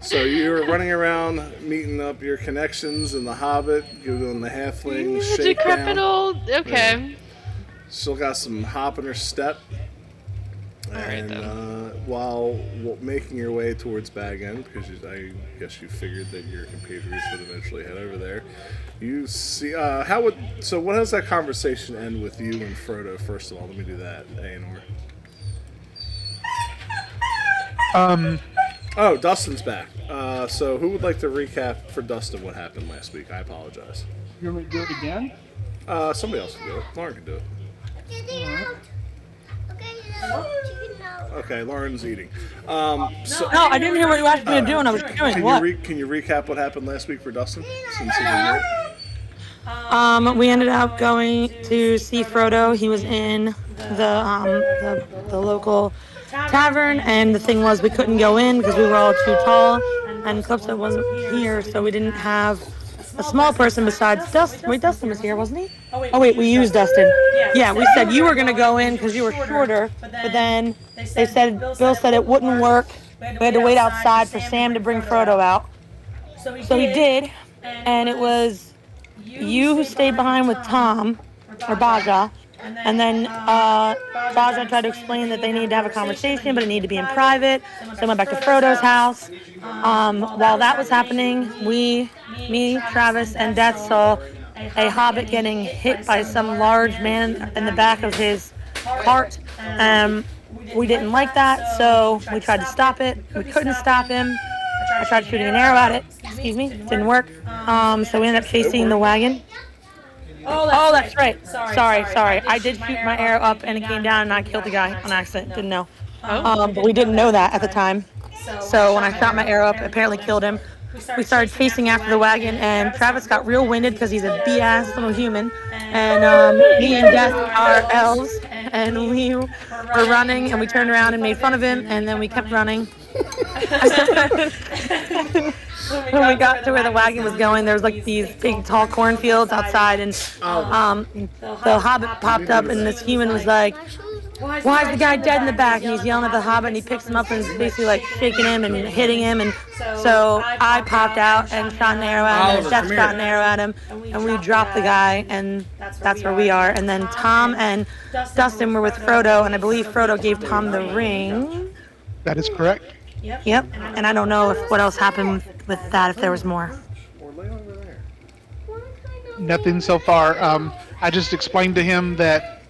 So you're running around, meeting up your connections in the Hobbit. You're doing the halfling Decrepit shakedown. old. Yeah. Okay. Still got some hop in her step. All right And then. while making your way towards Bag End, because I guess you figured that your compatriots would eventually head over there, you see how would so what does that conversation end with you and Frodo? First of all, let me do that, Aenor. Um, Oh, Dustin's back. So who would like to recap for Dustin what happened last week? I apologize. you want me to do it again? Somebody else can do it. Lauren can do it. All right. Okay, Lauren's eating. So No, I didn't hear what you asked me to do, and I was doing can what? can you recap what happened last week for Dustin? Since he didn't hear it? We ended up going to see Frodo. He was in the local tavern, and the thing was we couldn't go in because we were all too tall, and Calypso wasn't here, so we didn't have a small person besides Dustin. Wait, Dustin was here, wasn't he? Oh wait, we used Dustin. Yeah, we said you were gonna go in because you were shorter, but then they said Bill said it wouldn't work. We had to wait outside for Sam to bring Frodo out. So he did, and it was you who stayed behind with Tom or Baja, and then Baja tried to explain that they needed to have a conversation, but it needed to be in private. So I went back to Frodo's house. While that was happening, me, Travis, and Death saw a hobbit getting hit by some large man in the back of his cart. We didn't like that, so we tried to stop it. We couldn't stop him. I tried shooting an arrow at it. Excuse me, didn't work. So we ended up chasing the wagon. Oh, that's right. Sorry. I did shoot my arrow up and it came down and I killed the guy on accident. Didn't know. Oh. But we didn't know that at the time. So when I shot my arrow up, it apparently killed him. We started chasing after the wagon, and Travis got real winded because he's a BS little human. And me and Death are elves, and we were running, and we turned around and made fun of him, and then we kept running. When we got to where the wagon was going, there was like these big tall cornfields outside, and the hobbit popped up, and this human was like, "Why is the guy dead in the back?" And he's yelling at the hobbit, and he picks him up and is basically like shaking him and hitting him. And so I popped out and shot an arrow at him, and Death shot an arrow at him, and we dropped the guy, and that's where we are. And then Tom and Dustin were with Frodo, and I believe Frodo gave Tom the ring. That is correct. Yep. And I don't know if what else happened with that, if there was more. Or lay over there. Nothing so far. I just explained to him that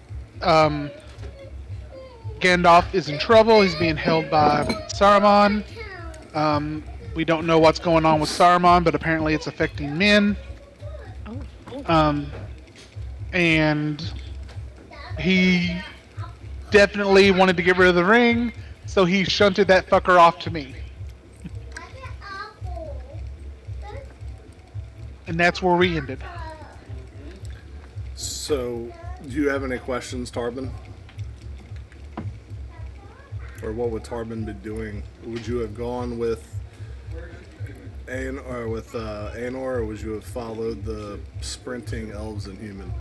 Gandalf is in trouble. He's being held by Saruman. We don't know what's going on with Saruman, but apparently it's affecting men. And he definitely wanted to get rid of the ring, so he shunted that fucker off to me. And that's where we ended. So, do you have any questions, Tarbin? Or what would Tarbin be doing? Would you have gone with Aenor, or would you have followed the sprinting elves and human?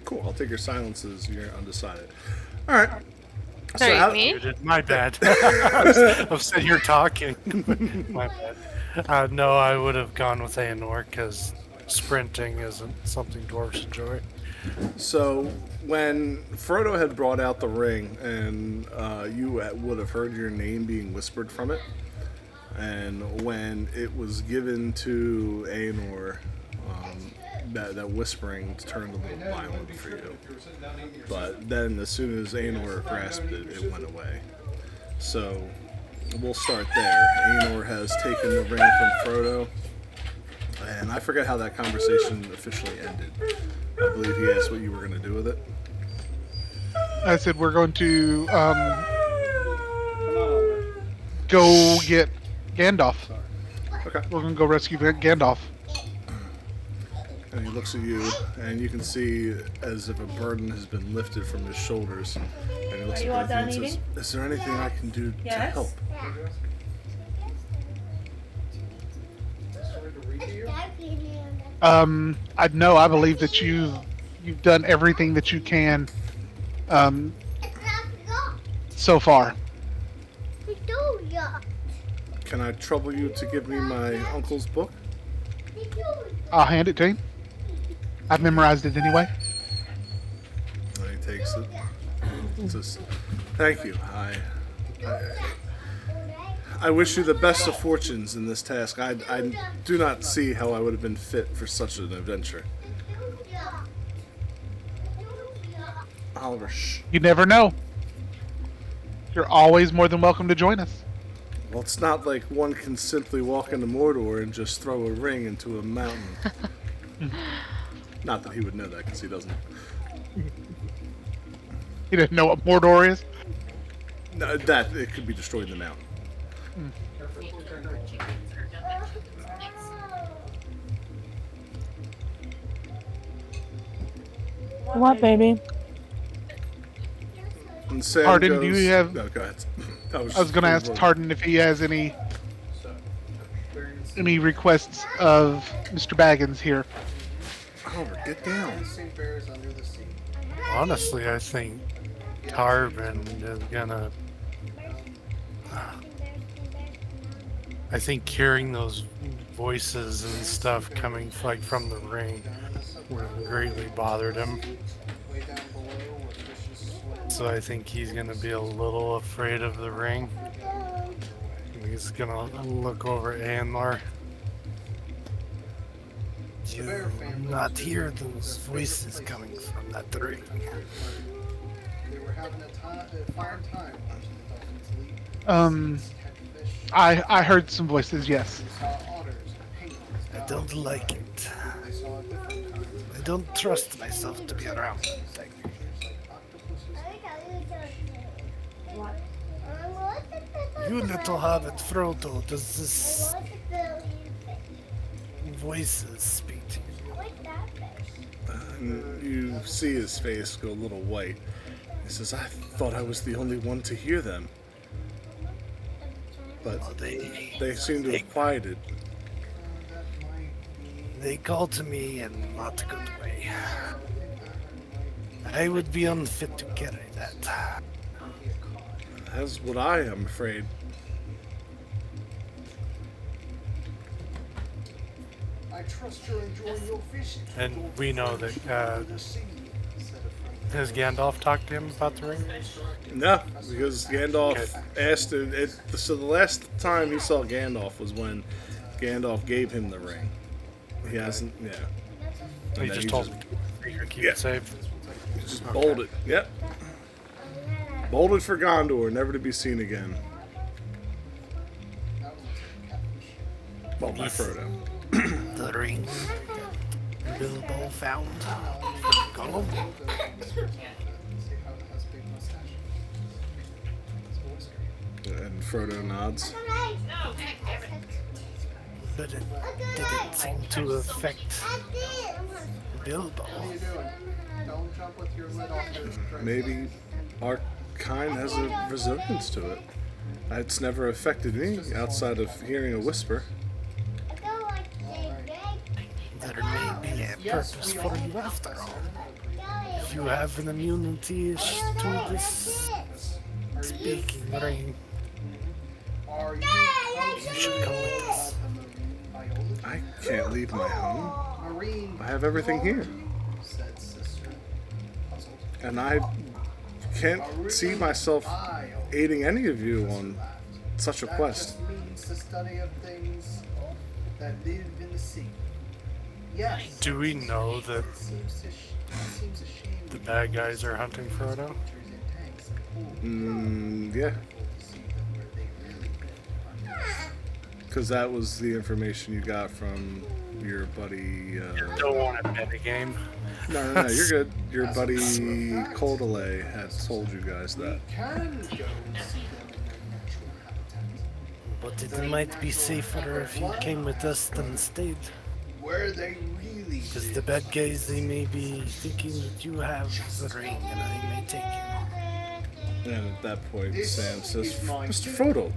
Cool. I'll take your silences. You're undecided. All right. Sorry, me? My bad. I'm sitting here talking. My bad. No, I would have gone with Aenor because sprinting isn't something dwarves enjoy. So when Frodo had brought out the ring, and you would have heard your name being whispered from it, and when it was given to Aenor, that whispering turned a little violent for you. But then as soon as Aenor grasped it, it went away. So we'll start there. Aenor has taken the ring from Frodo, and I forget how that conversation officially ended. I believe he asked what you were going to do with it. I said we're going to go get Gandalf. Okay. We're going to go rescue Gandalf. And he looks at you, and you can see as if a burden has been lifted from his shoulders. And he looks at both of you and says, "Is there anything I can do to help?" I believe that you've done everything that you can so far. Can I trouble you to give me my uncle's book? I'll hand it to him. I've memorized it anyway. And he takes it. Says, "Thank you. I wish you the best of fortunes in this task. I do not see how I would have been fit for such an adventure." Oliver, shh. You never know. You're always more than welcome to join us. Well, it's not like one can simply walk into Mordor and just throw a ring into a mountain. Not that he would know that, because he doesn't. You didn't know what Mordor is? No, that it could be destroyed in the mountain. What, baby? And Sam Pardon, goes, do you have- No, go ahead. I was going to ask Tardan if he has any requests of Mr. Baggins here. Oliver, get down. Honestly, I think Tarvin is gonna. I think hearing those voices and stuff coming like from the ring would have greatly bothered him. So I think he's gonna be a little afraid of the ring. He's gonna look over at Anlar. You not hear those voices coming from that ring. I heard some voices, yes. I don't like it. I don't trust myself to be around that thing. You little hobbit Frodo, does this voices speak to you? And you see his face go a little white. He says, "I thought I was the only one to hear them. But they seem to have quieted." They call to me in not a good way. I would be unfit to carry that. That's what I am afraid. I trust you're enjoying your fish. And we know that, has Gandalf talked to him about the ring? No, because Gandalf asked him. So the last time he saw Gandalf was when Gandalf gave him the ring. He hasn't, yeah. He And then just told him to keep it safe. He just bolted. Yep. Bolted for Gondor, never to be seen again. Well, by Frodo. The ring that Bilbo found. Gollum. And Frodo nods. But it didn't seem to affect Bilbo. Maybe our kind has a resilience to it. It's never affected me outside of hearing a whisper. There may be a purpose for you after all. If you have an immunity to this speaking ring, you should come with us. I can't leave my home. I have everything here. And I can't see myself aiding any of you on such a quest. Do we know that the bad guys are hunting Frodo? Yeah. Because that was the information you got from your buddy. Don't want to bet a game. No, you're good. Your buddy Coldalay had told you guys that. But it might be safer if you came with us than stayed. Where they really Because the bad guys, they may be thinking that you have the ring and I may take you. And at that point, Sam says, "Mr. Frodo,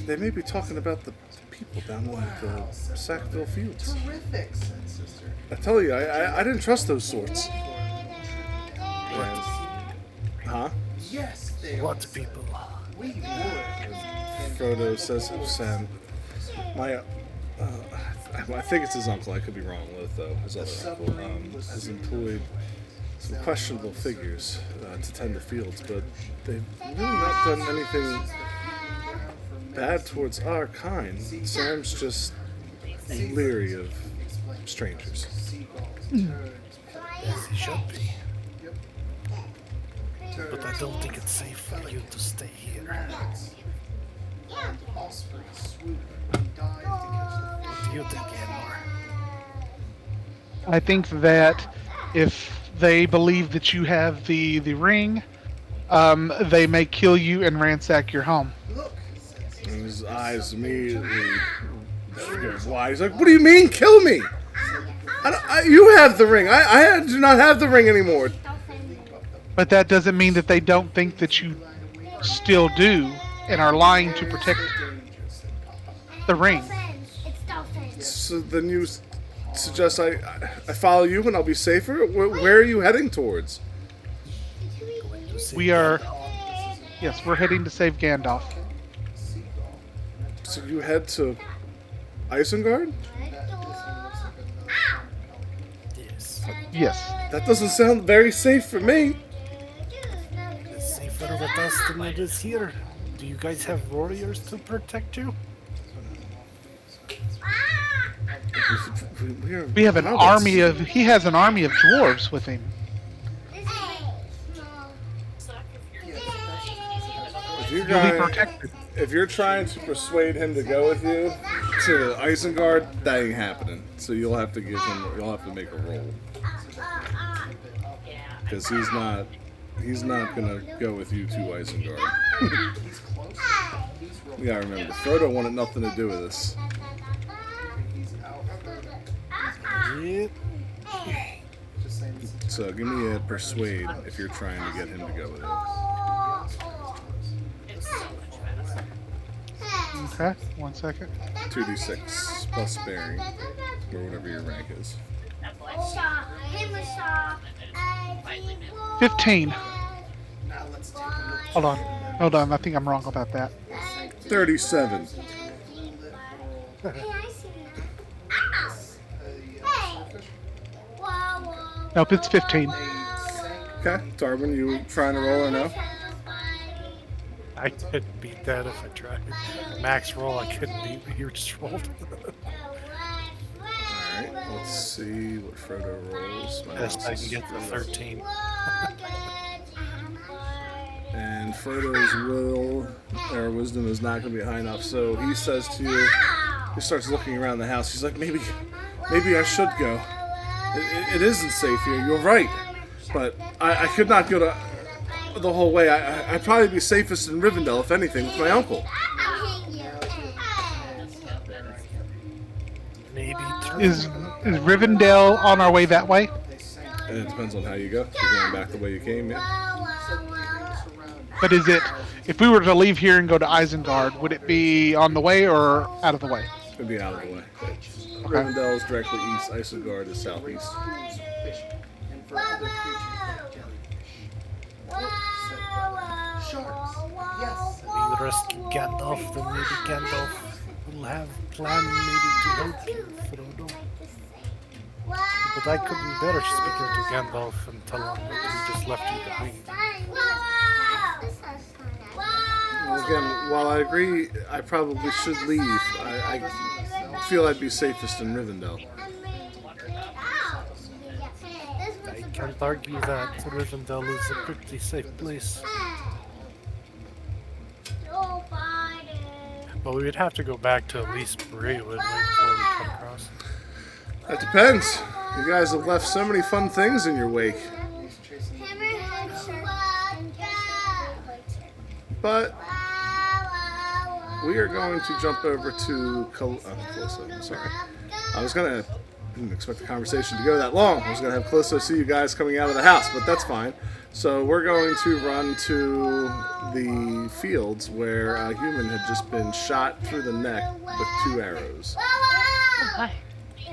they may be talking about the people down in the Sackville Fields. terrific, said sister. I tell you, I didn't trust those sorts." And, huh? Yes, they What are. people? We would. Frodo says, Sam, my, I think it's his uncle, I could be wrong with though, his other uncle, has employed some questionable figures to tend the fields, but they've really not done anything bad towards our kind. Sam's just leery of strangers. Yes, he should be. But I don't think it's safe for you to stay here. Osprey swoop and dive to catch the What do you think, Anmar? I think that if they believe that you have the ring, they may kill you and ransack your home. Look, And his eyes immediately get wide. He's like, "What do you mean, kill me? You have the ring. I do not have the ring anymore." But that doesn't mean that they don't think that you still do and are lying to protect the ring. So then you suggest I follow you and I'll be safer? Where are you heading towards? We are, yes, we're heading to save Gandalf. So you head to Isengard? Yes. Yes. That doesn't sound very safe for me. It's safer with us than it is here. Do you guys have warriors to protect you? We have an army of, he has an army of dwarves with him. If you You'll be guys, protected. if you're trying to persuade him to go with you to Isengard, that ain't happening. So you'll have to make a roll. Because he's not gonna go with you to Isengard. You gotta remember, Frodo wanted nothing to do with this. Yep. So give me a persuade if you're trying to get him to go with it. Okay, 1 second. 2d6 plus bearing, or whatever your rank is. 15. Hold on, I think I'm wrong about that. 37. Nope, it's 15. Okay, Darwin, you trying to roll or no? I couldn't beat that if I tried. Max roll, I couldn't beat, but you just rolled. Alright, let's see what Frodo rolls. My Best I mouse can get to 13. And Frodo's will or wisdom is not going to be high enough. So he says to you, he starts looking around the house. He's like, maybe I should go. It isn't safe here. You're right, but I could not go to the whole way. I'd probably be safest in Rivendell, if anything, with my uncle. Maybe Is Rivendell on our way that way? And it depends on how you go. If you're going back the way you came, yeah. But is it, if we were to leave here and go to Isengard, would it be on the way or out of the way? It'd be out of the way. Rivendell is directly east. Isengard is southeast. and for other creatures like jellyfish. Sharks. Yes. we rescue Gandalf, then maybe Gandalf will have plan maybe to help you, Frodo. But I couldn't bear speaking to Gandalf and tell him that we just left you behind. Well, again, while I agree I probably should leave, I feel I'd be safest in Rivendell. I can't argue that Rivendell is a pretty safe place. But we would have to go back to at least Bray, wouldn't we, before we come across? That depends. You guys have left so many fun things in your wake. But we are going to jump over to Callisto. I'm sorry. Didn't expect the conversation to go that long. I was going to have Callisto see you guys coming out of the house, but that's fine. So we're going to run to the fields where a human had just been shot through the neck with 2 arrows. Hi. If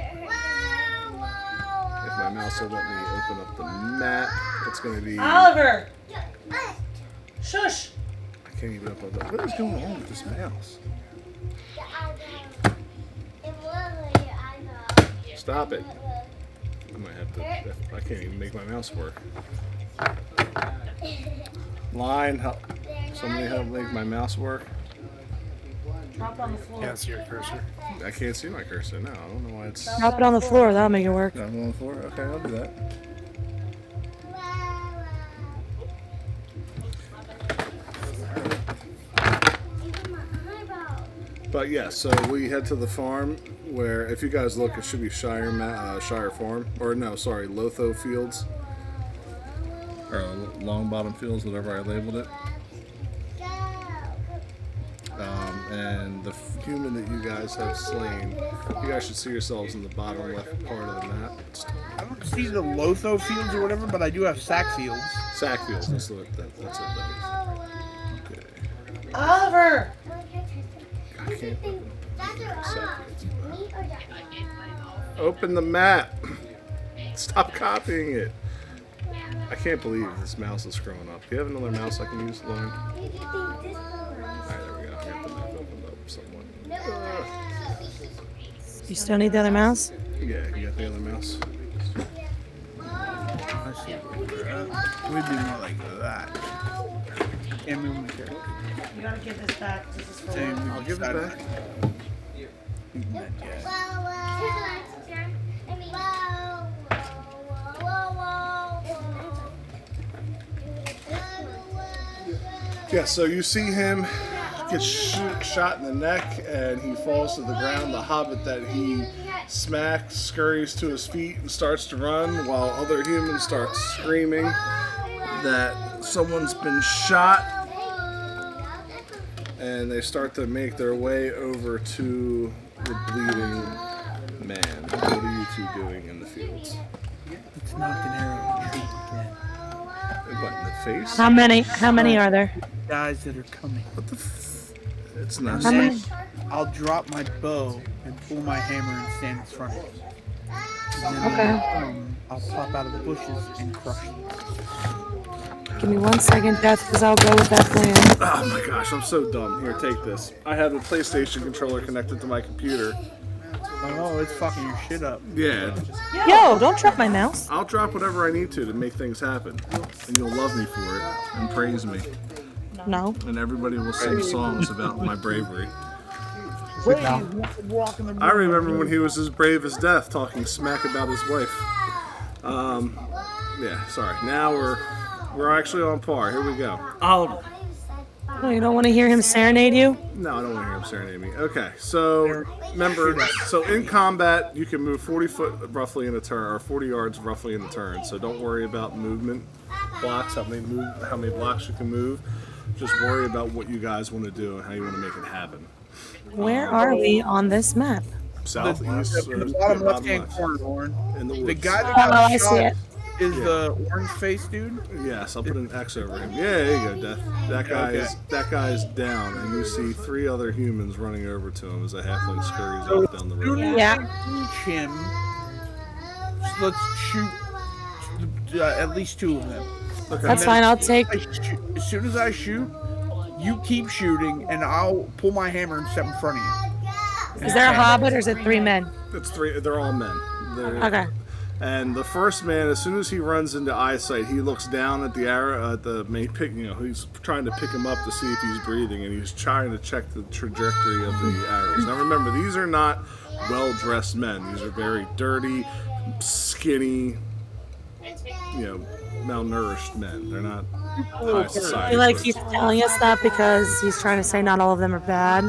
my mouse will let me open up the map, it's going to be Oliver! Shush! I can't even upload that. What is going on with this mouse? Stop it. I might have to. I can't even make my mouse work. Line, help. Somebody help make my mouse work. Drop it on the floor. Can't see your cursor. I can't see my cursor now. I don't know why it's. Drop it on the floor. That'll make it work. I'm on the floor. Okay, I'll do that. But yeah, so we head to the farm where, if you guys look, it should be Shire Farm, or no, sorry, Lotho Fields, or Long Bottom Fields, whatever I labeled it. And the human that you guys have slain, you guys should see yourselves in the bottom left part of the map. I don't see the Lotho fields or whatever, but I do have sack fields. Sack Fields, that's what that is. Okay. Oliver! I can't open the map. Stop copying it. I can't believe this mouse is screwing up. Do you have another mouse I can use, Lauren? Alright, there we go. I got the map opened up somewhat. You still need the other mouse? Yeah, you got the other mouse? We'd be more like that. Can't move my character. You gotta give this back. This is for Same, I'll give it back. Yeah, so you see him get shot in the neck and he falls to the ground. The hobbit that he smacked scurries to his feet and starts to run while other humans start screaming that someone's been shot. And they start to make their way over to the bleeding man. What are you two doing in the fields? It's not an arrow. Shoot again. What, in the face? How many are there? Guys that are coming. What the It's not How many? I'll drop my bow and pull my hammer and stand in front of it. And then Okay. I'll pop out of the bushes and crush them. Give me 1 second, Death, because I'll go with that plan. Oh my gosh, I'm so dumb. Here, take this. I have a PlayStation controller connected to my computer. Oh, it's fucking your shit up. Yeah, Yo, don't drop my mouse. I'll drop whatever I need to make things happen. And you'll love me for it and praise me. No. And everybody will sing songs about my bravery. Wait, No. walk in the I remember when he was as brave as death talking smack about his wife. Yeah, sorry. Now we're actually on par. Here we go. Oh, you don't want to hear him serenade you? No, I don't want to hear him serenade me. Okay, so remember, so in combat, you can move 40 foot roughly in a turn, or 40 yards roughly in a turn. So don't worry about movement blocks, how many blocks you can move. Just worry about what you guys want to do and how you want to make it happen. Where are we on this map? Southeast, the bottom left-hand corner, Lauren. in the The woods. guy that Oh, got I see shot it. is the orange face dude. Yes, I'll put an X over him. Yeah, there you go, Death. That guy is down, and you see 3 other humans running over to him as a halfling scurries off down the road. Yeah. Reach him. Let's shoot at least 2 of them. Okay. That's fine. I'll take. As soon as I shoot, you keep shooting, and I'll pull my hammer and step in front of you. Is there a hobbit or is it 3 men? It's 3. They're all men. Okay. And the first man, as soon as he runs into eyesight, he looks down at the arrow, at the main pick. You know, he's trying to pick him up to see if he's breathing, and he's trying to check the trajectory of the arrows. Now, remember, these are not well-dressed men. These are very dirty, skinny, malnourished men. They're not high I society. feel like he's telling us that because he's trying to say not all of them are bad.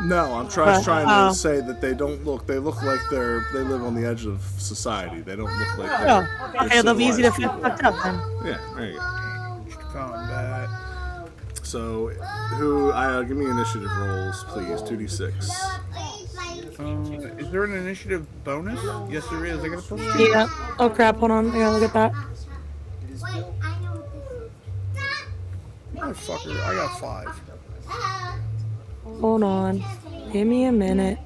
No, I'm trying to say that they look like they live on the edge of society. They don't look like Oh, they're okay. They'll be easy to civilized get fucked up then. people. Yeah, there you go. Combat. So, give me initiative rolls, please. 2d6. Is there an initiative bonus? Yes, there is. I got a +2. Yeah. Oh crap! Hold on. I gotta look at that. Motherfucker, I got 5. Hold on. Give me a minute.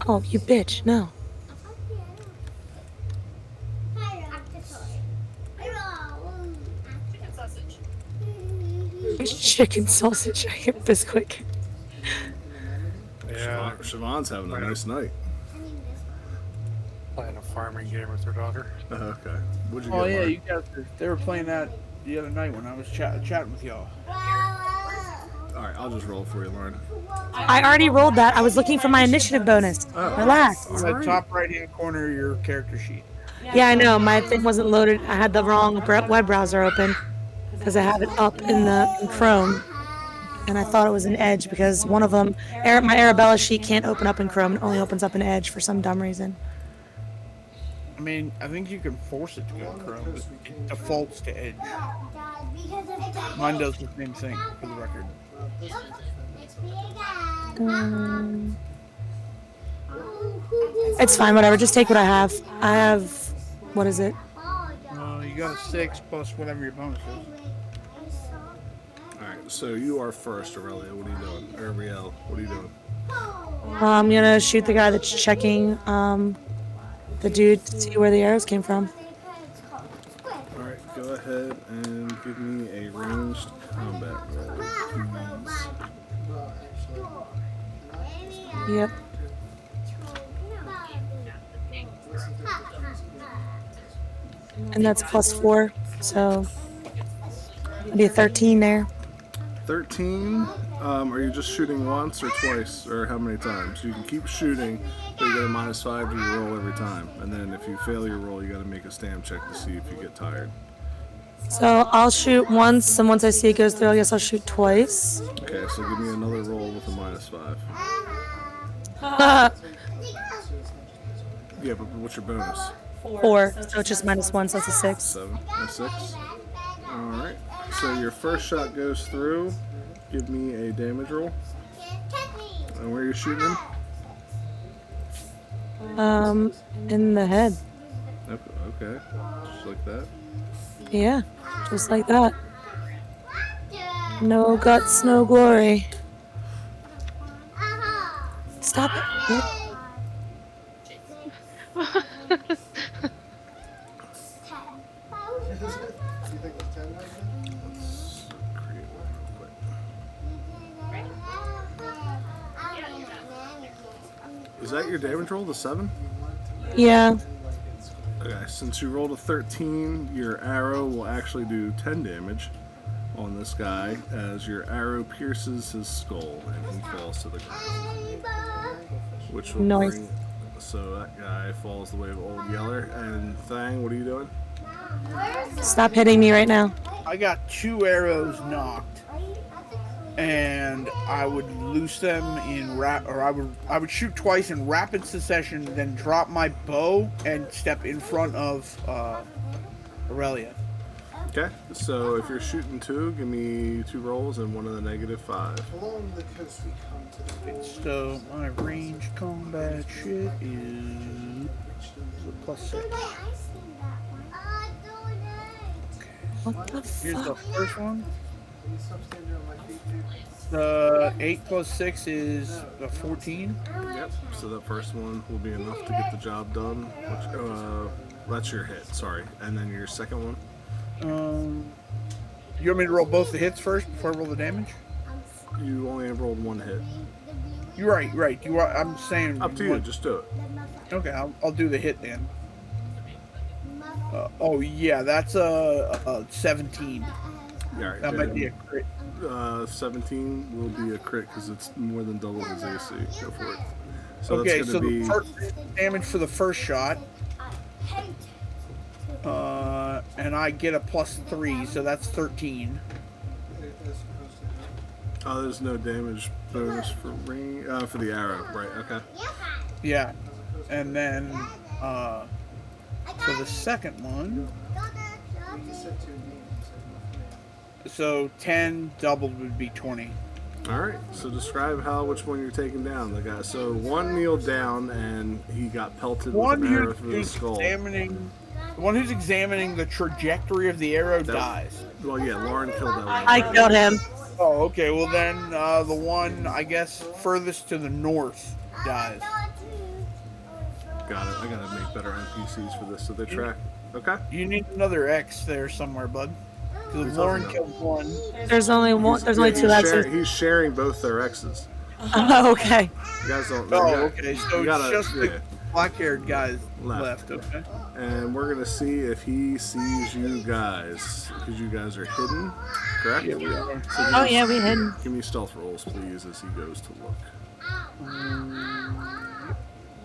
Oh, you bitch! No. Chicken sausage, I get Bisquick. Yeah, Siobhan's having a nice night. playing a farming game with her daughter. Okay. What'd you Oh get, yeah, Lauren? you guys. They were playing that the other night when I was chatting with y'all. All right, I'll just roll for you, Lauren. I already rolled that. I was looking for my initiative bonus. Relax. On the top right-hand corner of your character sheet. Yeah, I know. My thing wasn't loaded. I had the wrong web browser open because I had it up in Chrome, and I thought it was in Edge because one of them, my Arabella sheet can't open up in Chrome. It only opens up in Edge for some dumb reason. I mean, I think you can force it to go to Chrome, but it defaults to Edge. Mine does the same thing, for the record. It's fine, whatever. Just take what I have. I have, what is it? You got a 6 plus whatever your bonus is. All right, so you are first, Aurelia. What are you doing? Or Riel, what are you doing? I'm gonna shoot the guy that's checking the dude to see where the arrows came from. All right, go ahead and give me a ranged combat roll, please. Yep. And that's +4, so it'll be a 13 there. 13. Are you just shooting once or twice, or how many times? You can keep shooting, but you get a -5 to your roll every time. And then if you fail your roll, you got to make a stam check to see if you get tired. So I'll shoot once, and once I see it goes through, I guess I'll shoot twice. Okay, so give me another roll with a -5. Yeah, but what's your bonus? 4, so it's just -1, so that's a 6. 7 and 6. All right. So your first shot goes through. Give me a damage roll. And where are you shooting him? In the head. Okay. Just like that. Yeah, just like that. No guts, no glory. Stop it. Let's create one real quick. Is that your damage roll, the 7? Yeah. Okay, since you rolled a 13, your arrow will actually do 10 damage on this guy as your arrow pierces his skull and he falls to the ground. Which will Nice. bring... So that guy falls the way of Old Yeller. And Thang, what are you doing? Stop hitting me right now. I got 2 arrows knocked, and I would loose them in I would shoot twice in rapid succession, then drop my bow and step in front of Aurelia. Okay, so if you're shooting 2, give me 2 rolls and one of the -5. Along the coast we come to the So my ranged combat shit is a +6. What the Here's the fuck? first one. Can you stop standing on my feet, dude? The 8 + 6 is a 14. Yep, so that first one will be enough to get the job done. Which, that's your hit, sorry. And then your second one? You want me to roll both the hits first before I roll the damage? You only have rolled 1 hit. You're right. I'm saying. Up to you, just do it. Okay, I'll do the hit then. Oh yeah, that's a 17. Yeah, all right, That might be a crit. 17 will be a crit because it's more than double his AC. Go for it. So Okay, that's so going to be... the first damage for the first shot. And I get a +3, so that's 13. Oh, there's no damage bonus for ring for the arrow, right? Okay. Yeah, and then for the second one, so 10 doubled would be 20. All right. So describe which one you're taking down. The guy. So one kneeled down and he got pelted with an arrow through the skull. The one who's examining the trajectory of the arrow dies. Well, yeah, Lauren killed that one. I killed him. Oh, okay. Well, then the one, I guess, furthest to the north dies. Got it. I gotta make better NPCs for this so they track. Okay. You need another X there somewhere, bud. Because Lauren killed one. There's only one. There's only two exes. He's sharing both their exes. Oh, okay. You guys don't. Okay. So gotta, it's just the black-haired guys left. Okay. And we're gonna see if he sees you guys, because you guys are hidden, correct? Yeah, we are. So Oh yeah, we hidden. give me stealth rolls, please, as he goes to look.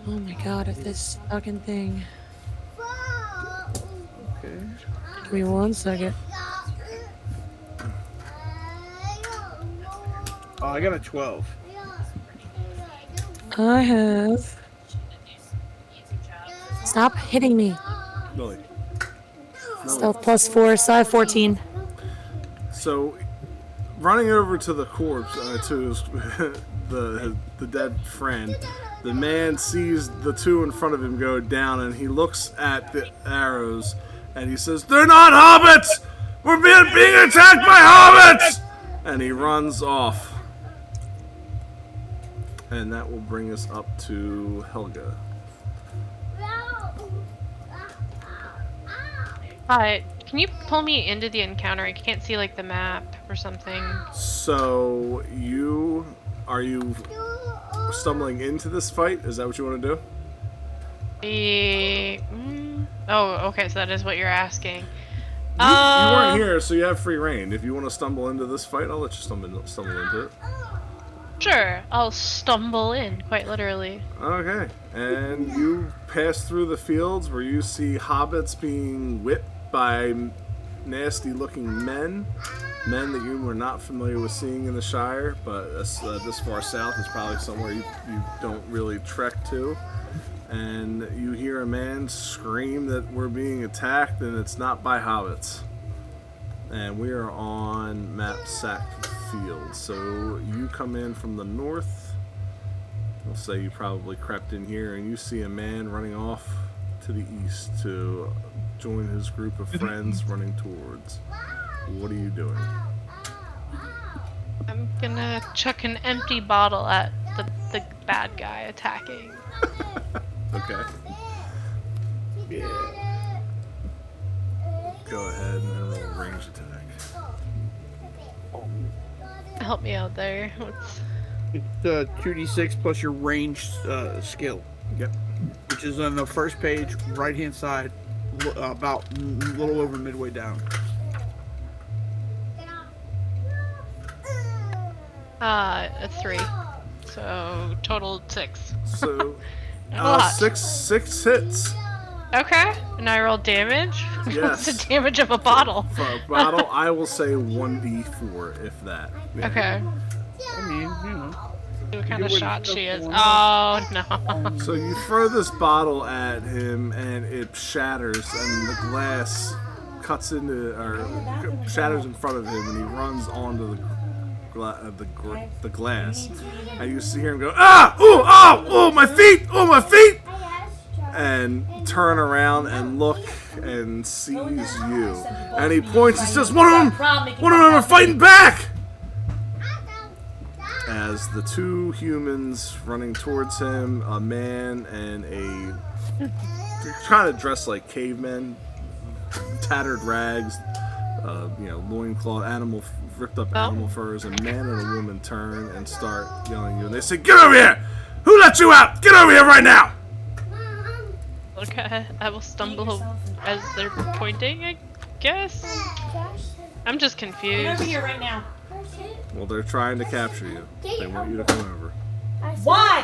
Oh my god, if this fucking thing. Okay. Give me 1 second. Oh, I got a 12. I have. Stop hitting me. Lily. Stealth +4, so I have 14. So, running over to the corpse, to his, the dead friend, the man sees the two in front of him go down, and he looks at the arrows, and he says, "They're not hobbits! We're being attacked by hobbits!" And he runs off. And that will bring us up to Helga. Hi, can you pull me into the encounter? I can't see like the map or something. So, are you stumbling into this fight? Is that what you want to do? Oh, okay, so that is what you're asking. You weren't here, so you have free reign. If you want to stumble into this fight, I'll let you stumble into it. Sure, I'll stumble in, quite literally. Okay, and you pass through the fields where you see hobbits being whipped by nasty-looking men that you were not familiar with seeing in the Shire, but this far south is probably somewhere you don't really trek to. And you hear a man scream that we're being attacked, and it's not by hobbits. And we are on map Sack Field. So you come in from the north. We'll say you probably crept in here, and you see a man running off to the east to join his group of friends running towards. What are you doing? I'm gonna chuck an empty bottle at the bad guy attacking. Okay. Yeah. Go ahead and roll a range attack. Help me out there. What's... It's 2d6 plus your range skill. Yep. Which is on the first page, right-hand side, about a little over midway down. A 3. So, total 6. So, A lot. six hits. Okay, and I roll damage? What's Yes. the damage of a bottle? For a bottle, I will say 1d4, if that. Yeah. Okay. I mean, you know. See what kind of what shot stuff she is. going Oh, no. So you throw this bottle at him, and it shatters, and the glass cuts into, or shatters in front of him, and he runs onto the glass. And you see him go, "Ah! Ooh! Oh! Oh! My feet! Oh! My feet!" And turn around and look and sees you. And he points and says, One of them are fighting back!" As the two humans running towards him, a man and they're kind of dressed like cavemen, tattered rags, loincloth, ripped up animal furs, a man and a woman turn and start yelling at you. And they say, "Get over here! Who let you out? Get over here right now!" Okay, I will stumble as they're pointing, I guess? I'm just confused. Get over here right now. Well, they're trying to capture you. They want you to come over. Why?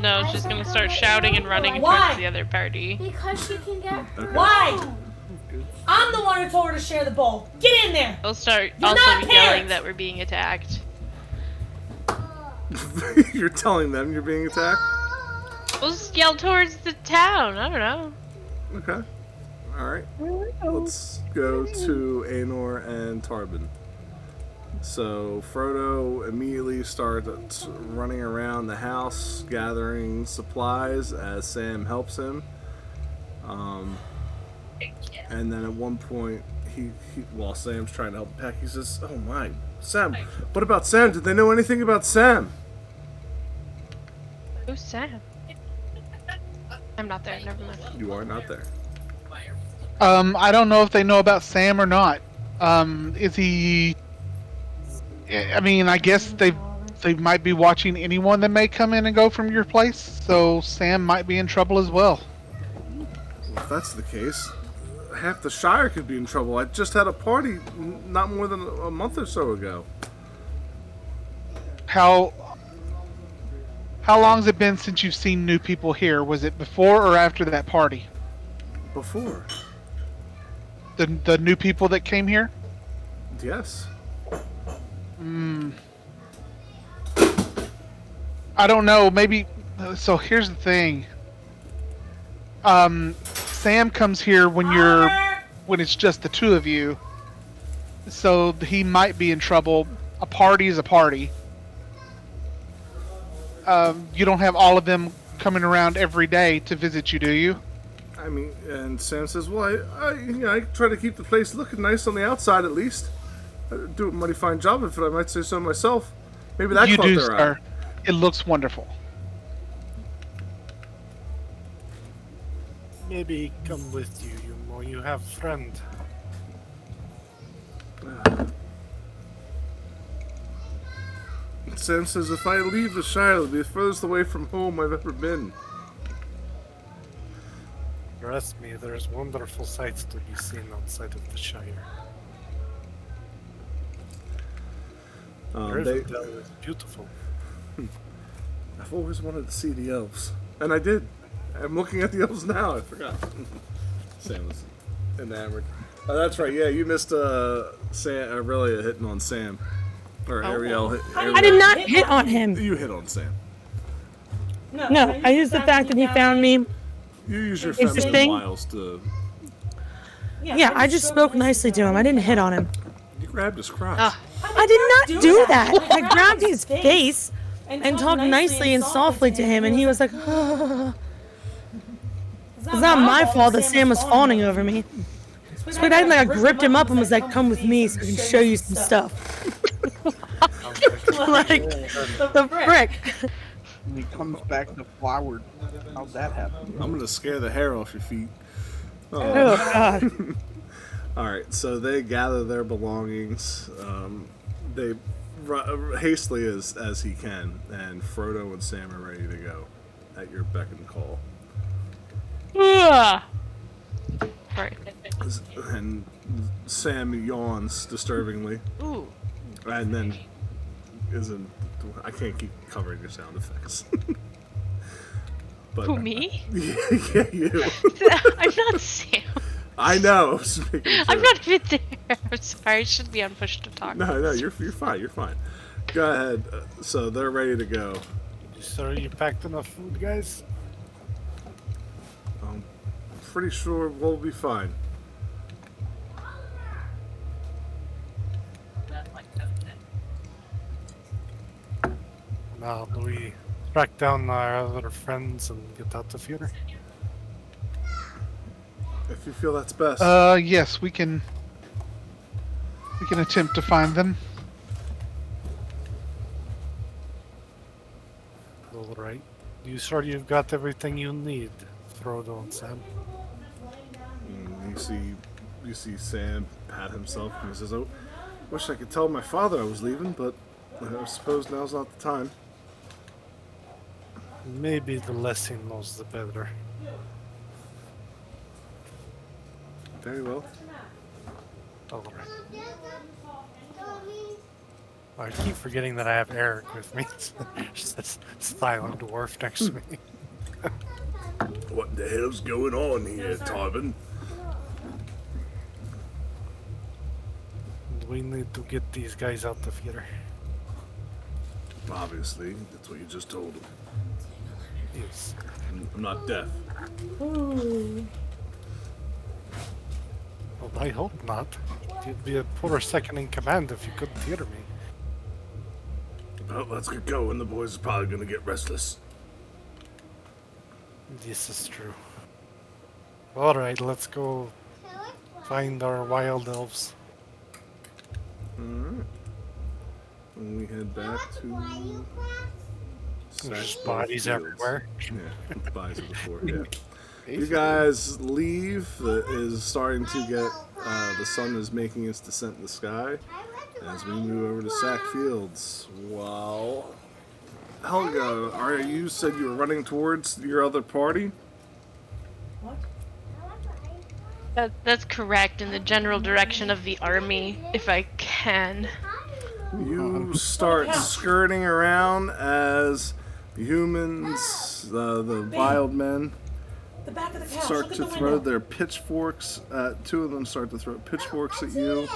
No, she's gonna start shouting and running Why? towards the other party. Because she can get. Okay. Why? I'm the one who told her to share the bowl. Get in there. I'll start You're also not yelling parents. that we're being attacked. You're telling them you're being attacked? We'll just yell towards the town. I don't know. Okay. Alright. Let's go to Aenor and Tarbin. So Frodo immediately starts running around the house gathering supplies as Sam helps him. And then at one point, while Sam's trying to help pack, he says, "Oh my, Sam, what about Sam? Did they know anything about Sam?" Who's Sam? I'm not there, never mind. You are not there. I don't know if they know about Sam or not. Is he? I mean, I guess they might be watching anyone that may come in and go from your place. So Sam might be in trouble as well. Well, if that's the case, half the Shire could be in trouble. I just had a party not more than a month or so ago. How long's it been since you've seen new people here? Was it before or after that party? Before. The new people that came here? Yes. I don't know. Maybe. So here's the thing. Sam comes here when it's just the two of you. So he might be in trouble. A party is a party. You don't have all of them coming around every day to visit you, do you? I mean, and Sam says, well, I try to keep the place looking nice on the outside at least. I do a mighty fine job of it, I might say so myself. Maybe that You caught do, their eye. sir. It looks wonderful. Maybe come with you. You have friend. Sam says, if I leave the Shire, it'll be the furthest away from home I've ever been. Trust me, there's wonderful sights to be seen outside of the Shire. Rivendell is beautiful. I've always wanted to see the elves. And I did. I'm looking at the elves now, I forgot. Sam was enamored. Oh, that's right, yeah, you missed Sam, Aurelia hitting on Sam. Or Ariel. I did not hit on him. You hit on Sam. No, I used the fact that he found me. You use your Interesting. feminine wiles to... Yeah, I just spoke nicely to him. I didn't hit on him. You grabbed his crotch. I did not do that. I grabbed his face and talked nicely and softly to him, and he was like, it's not my fault that Sam was fawning over me. So I acted like I gripped him up and was like, come with me so I can show you some stuff. Like, the frick. And he comes back to flowered. How'd that happen? I'm gonna scare the hair off your feet. Oh, God. Alright, so they gather their belongings. They hastily as he can, and Frodo and Sam are ready to go at your beck and call. Ugh. Right. And Sam yawns disturbingly, Ooh. and then isn't. I can't keep covering your sound effects. But Who, me? yeah, you. I'm not Sam. I know. Just making sure. I'm not even there. I'm sorry. I should be on push to talk. No, you're fine. You're fine. Go ahead. So they're ready to go. So you packed enough food, guys? I'm pretty sure we'll be fine. Now, do we track down our other friends and get out of here? If you feel that's best. Yes, we can attempt to find them. Alright. You sure you've got everything you need, Frodo and Sam? You see Sam pat himself and he says, "Oh, wish I could tell my father I was leaving, but I suppose now's not the time." Maybe the less he knows, the better. Very well. Alright. I keep forgetting that I have Eric with me. Just this silent dwarf next to me. What the hell's going on here, Tarvin? We need to get these guys out of here. Obviously, that's what you just told him. Yes. I'm not deaf. Well, I hope not. You'd be a poor second in command if you couldn't hear me. Well, let's get going. The boys are probably gonna get restless. This is true. Alright, let's go find our wild elves. Alright. And we head back to... There's Sackcloth bodies Fields. everywhere. Yeah, bodies of the fort, yeah. You guys leave. It is starting to get. The sun is making its descent in the sky as we move over to Sack Fields. Well, Helga, you said you were running towards your other party? That's correct, in the general direction of the army, if I can. You start skirting around as the humans, the wild men, The back of the couch. start to throw their pitchforks at. Two of them start to throw pitchforks at you.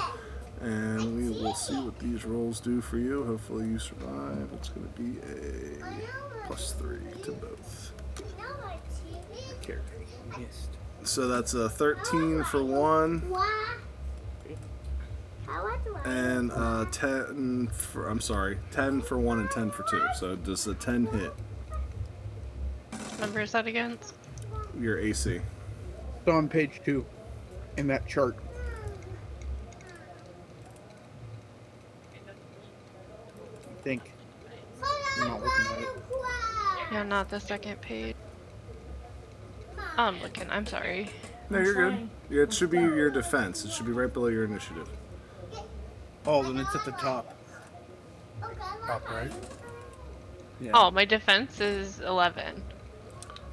And we will see what these rolls do for you. Hopefully you survive. It's going to be a +3 to both. So that's a 13 for one. And 10 for, 10 for one and 10 for two. So does the 10 hit? What number is that against? Your AC. It's on page 2 in that chart. I think. I'm not looking at it. Yeah, not the second page. I'm looking, I'm sorry. No, you're good. Yeah, it should be your defense. It should be right below your initiative. Oh, then it's at the top. Top right. Yeah. Oh, my defense is 11.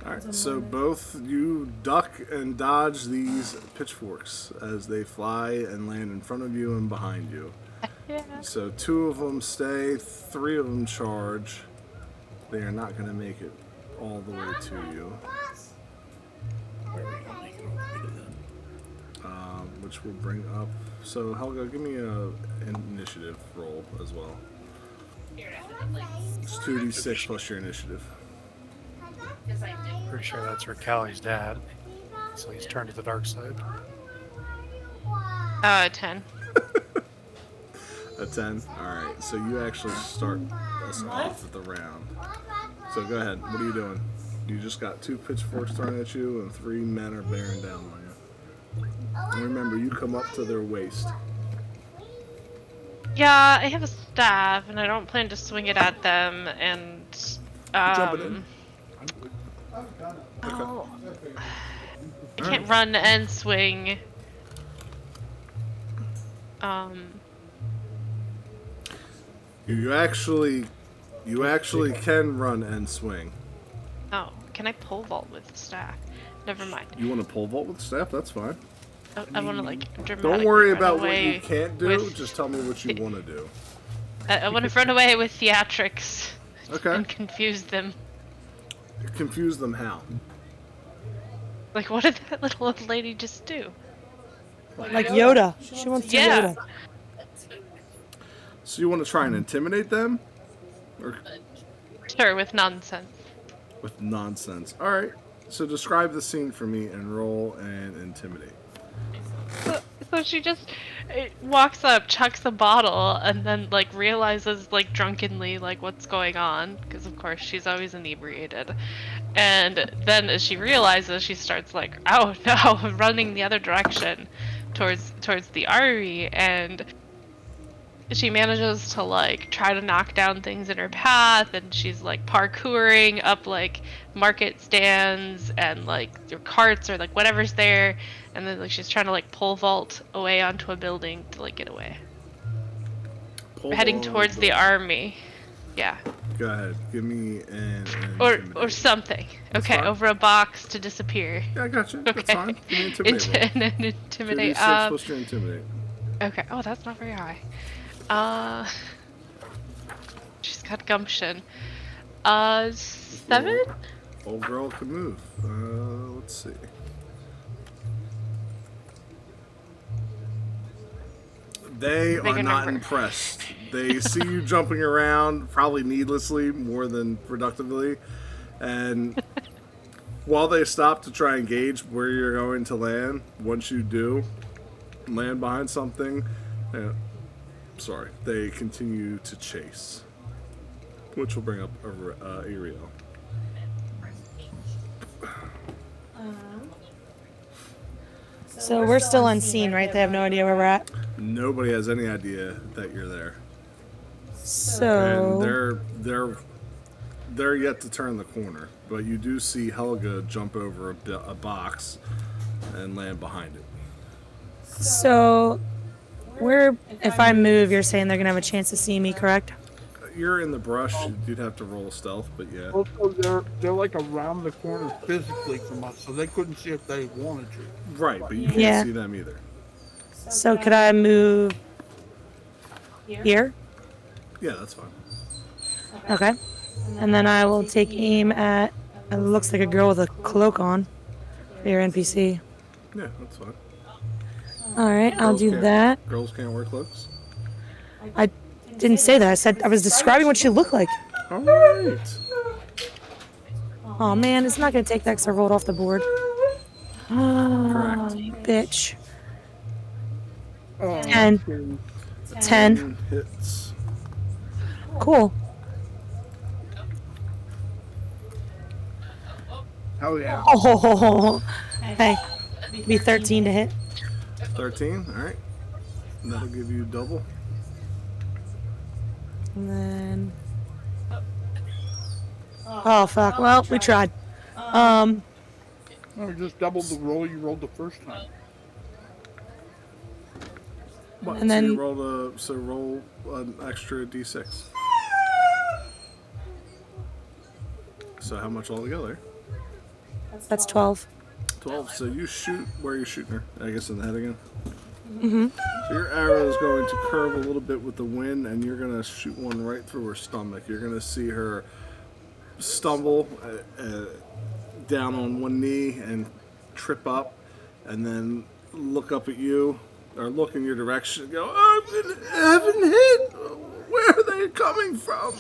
Alright, so both you duck and dodge these pitchforks as they fly and land in front of you and behind you. Yeah. So 2 of them stay, 3 of them charge. They are not going to make it all the way to you. Which will bring up. So Helga, give me an initiative roll as well. It's 2d6 plus your initiative. Pretty sure that's Ricali's dad. So he's turned to the dark side. 10. A 10? Alright, so you actually start us off with the round. So go ahead, what are you doing? You just got 2 pitchforks thrown at you and 3 men are bearing down on you. And remember, you come up to their waist. Yeah, I have a staff, and I don't plan to swing it at them, and, Jumping in. Oh. I can't run and swing. You actually can run and swing. Oh, can I pole vault with the staff? Never mind. You want to pole vault with the staff? That's fine. I want to like dramatically Don't worry run about what away you can't do. with- Just tell me what you want to do. I want to run away with theatrics Okay. and confuse them. Confuse them how? Like, what did that little old lady just do? Like Yoda. She wants to Yeah. Yoda. So you want to try and intimidate them? Or Sure, with nonsense. with nonsense? Alright. So describe the scene for me and roll and intimidate. So she just walks up, chucks a bottle, and then like realizes like drunkenly like what's going on, because of course she's always inebriated. And then as she realizes, she starts like, oh no, running the other direction towards the artery, and she manages to like try to knock down things in her path, and she's like parkouring up like market stands and like your carts or like whatever's there, and then like she's trying to like pole vault away onto a building to like get away. We're heading towards the army. Yeah. Go ahead. Give me an Or intimidate. something. That's Okay, fine. over a box to disappear. Yeah, I got you. That's Okay. fine. Give me an intimidate roll. Intimidate. 2d6 plus your intimidate. Okay. Oh, that's not very high. She's got gumption. 7? Old girl can move. Let's see. They Make are a not number. impressed. They see you jumping around, probably needlessly more than productively, and while they stop to try and gauge where you're going to land, once you do land behind something, they continue to chase, which will bring up Ariel. So we're still unseen, right? They have no idea where we're at. Nobody has any idea that you're there. And So they're yet to turn the corner, but you do see Helga jump over a box and land behind it. So, if I move, you're saying they're gonna have a chance to see me, correct? You're in the brush. You'd have to roll stealth, but yeah. Also, they're like around the corner physically from us, so they couldn't see if they wanted to. Right, but you can't Yeah. see them either. So could I move here? Yeah, that's fine. Okay. And then I will take aim at. It looks like a girl with a cloak on. For your NPC. Yeah, that's fine. All right, I'll Girls do can't- that. Girls can't wear cloaks. I didn't say that. I said I was describing what she looked like. All right. Oh man, it's not gonna take that because I rolled off the board. Oh, you bitch. Oh, 10. okay. 10. Hits. Cool. Hell yeah. Oh, hey, be 13 to hit. 13. All right. That'll give you double. And then. Oh fuck. Well, we tried. Oh, just doubled the roll you rolled the first time. What? And so then- you roll an extra d6. So how much altogether? That's 12. 12. So you shoot where you're shooting her. I guess in the head again. Mm-hmm. So your arrow is going to curve a little bit with the wind, and you're going to shoot one right through her stomach. You're going to see her stumble down on one knee and trip up, and then look up at you, or look in your direction and go, I haven't hit! Where are they coming from?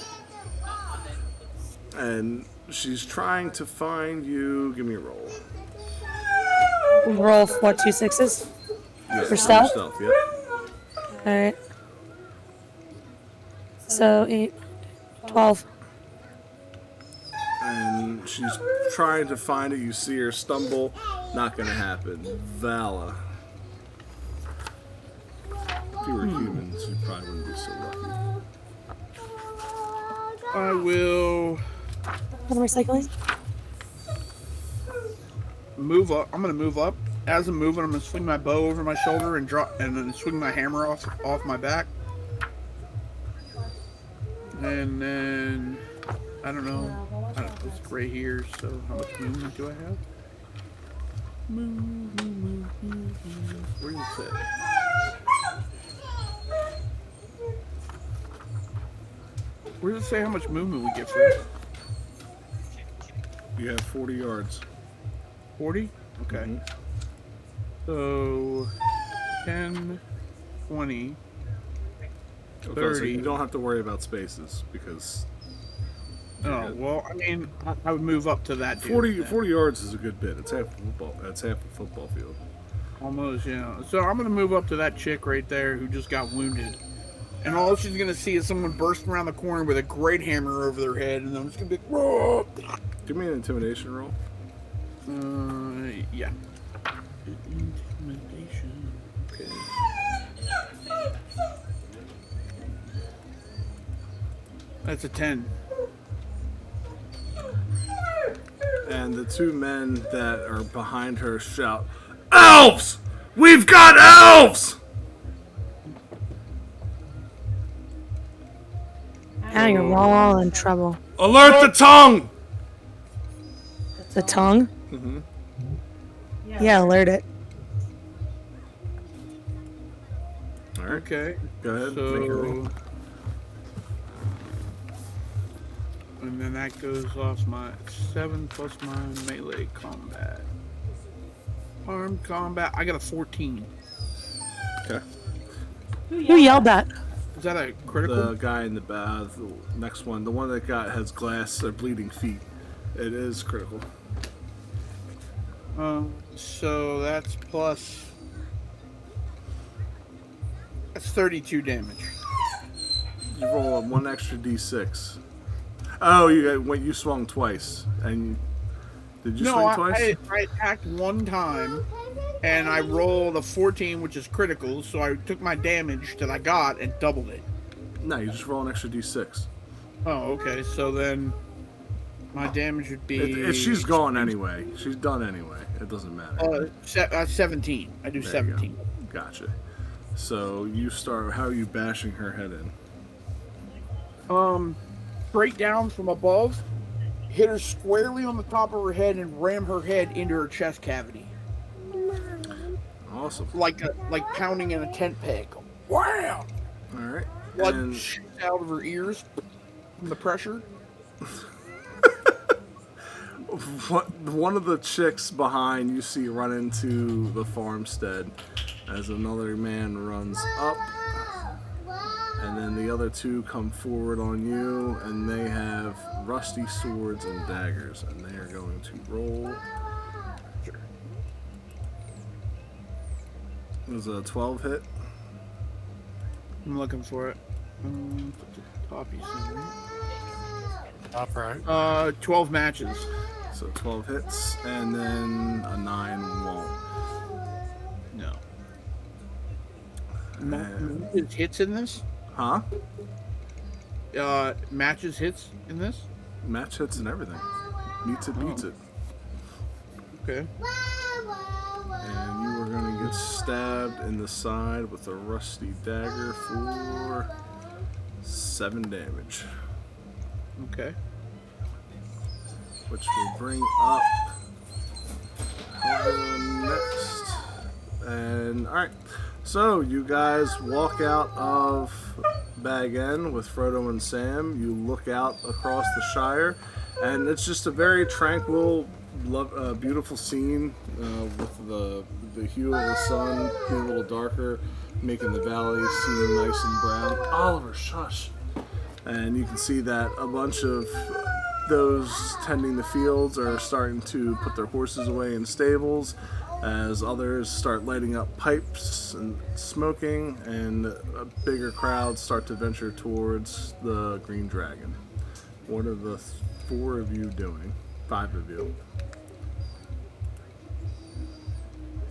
And she's trying to find you. Give me a roll. Roll what, 2 6s? Yeah, For stealth? Yep. Alright. So 8, 12. And she's trying to find it. You see her stumble. Not gonna happen. Vala. If you were humans, you probably wouldn't be so lucky. I will What am I recycling? move up. I'm gonna move up. As I'm moving, I'm gonna swing my bow over my shoulder and drop, and then swing my hammer off my back. And then I don't know. It's right here. So how much movement do I have? Move. Where does it say? Where does it say how much movement we get for it? You have 40 yards. 40? Okay. Mhm. So 10, 20. Okay, so 30. you don't have to worry about spaces because Oh, well, I mean, I would move up to that dude 40 then. 40 yards is a good bit. It's half a football. That's half a football field. Almost, yeah. So I'm going to move up to that chick right there who just got wounded. And all she's going to see is someone bursting around the corner with a great hammer over their head, and I'm just going to be like, whoa! Give me an intimidation roll. Yeah. Intimidation. Okay. That's a 10. And the two men that are behind her shout, "Elves! We've got elves!" Now you're all in trouble. Alert the tongue! The tongue? Mm-hmm. Yeah, alert it. All right, Okay. go ahead. Make your roll. So, and then that goes off my 7 plus my melee combat. Armed combat. I got a 14. Okay. Who yelled that? Is that a critical? The guy in the next one, the one that has glass or bleeding feet, it is critical. So that's plus. That's 32 damage. You roll one extra d6. Oh, you swung twice, and did you swing twice? I attacked one time, and I rolled a 14, which is critical. So I took my damage that I got and doubled it. No, you just roll an extra d6. Oh, okay. So then My damage would be. She's gone anyway. She's done anyway. It doesn't matter. 17. I do There 17. you go. Gotcha. So you start. How are you bashing her head in? Straight down from above, hit her squarely on the top of her head, and ram her head into her chest cavity. Awesome. Like pounding in a tent peg. Wow! All right. Blood And shoots out of her ears from the pressure. one of the chicks behind you see run into the farmstead as another man runs up, and then the other two come forward on you, and they have rusty swords and daggers, and they are going to roll. It was a 12 hit. I'm looking for it. Top you see, right? Top right. 12 matches. So 12 hits, and then a 9 won't. No. And- Matches hits in this? Huh? Matches hits in this? Match hits and everything. Meets it, beats it. Okay. And you are going to get stabbed in the side with a rusty dagger for 7 damage. Okay. Which will bring up next. And alright. So you guys walk out of Bag End with Frodo and Sam. You look out across the Shire, and it's just a very tranquil, beautiful scene with the hue of the sun being a little darker, making the valley seem nice and brown. Oliver, shush. And you can see that a bunch of those tending the fields are starting to put their horses away in stables, as others start lighting up pipes and smoking, and a bigger crowd start to venture towards the Green Dragon. What are the 4 of you doing? 5 of you.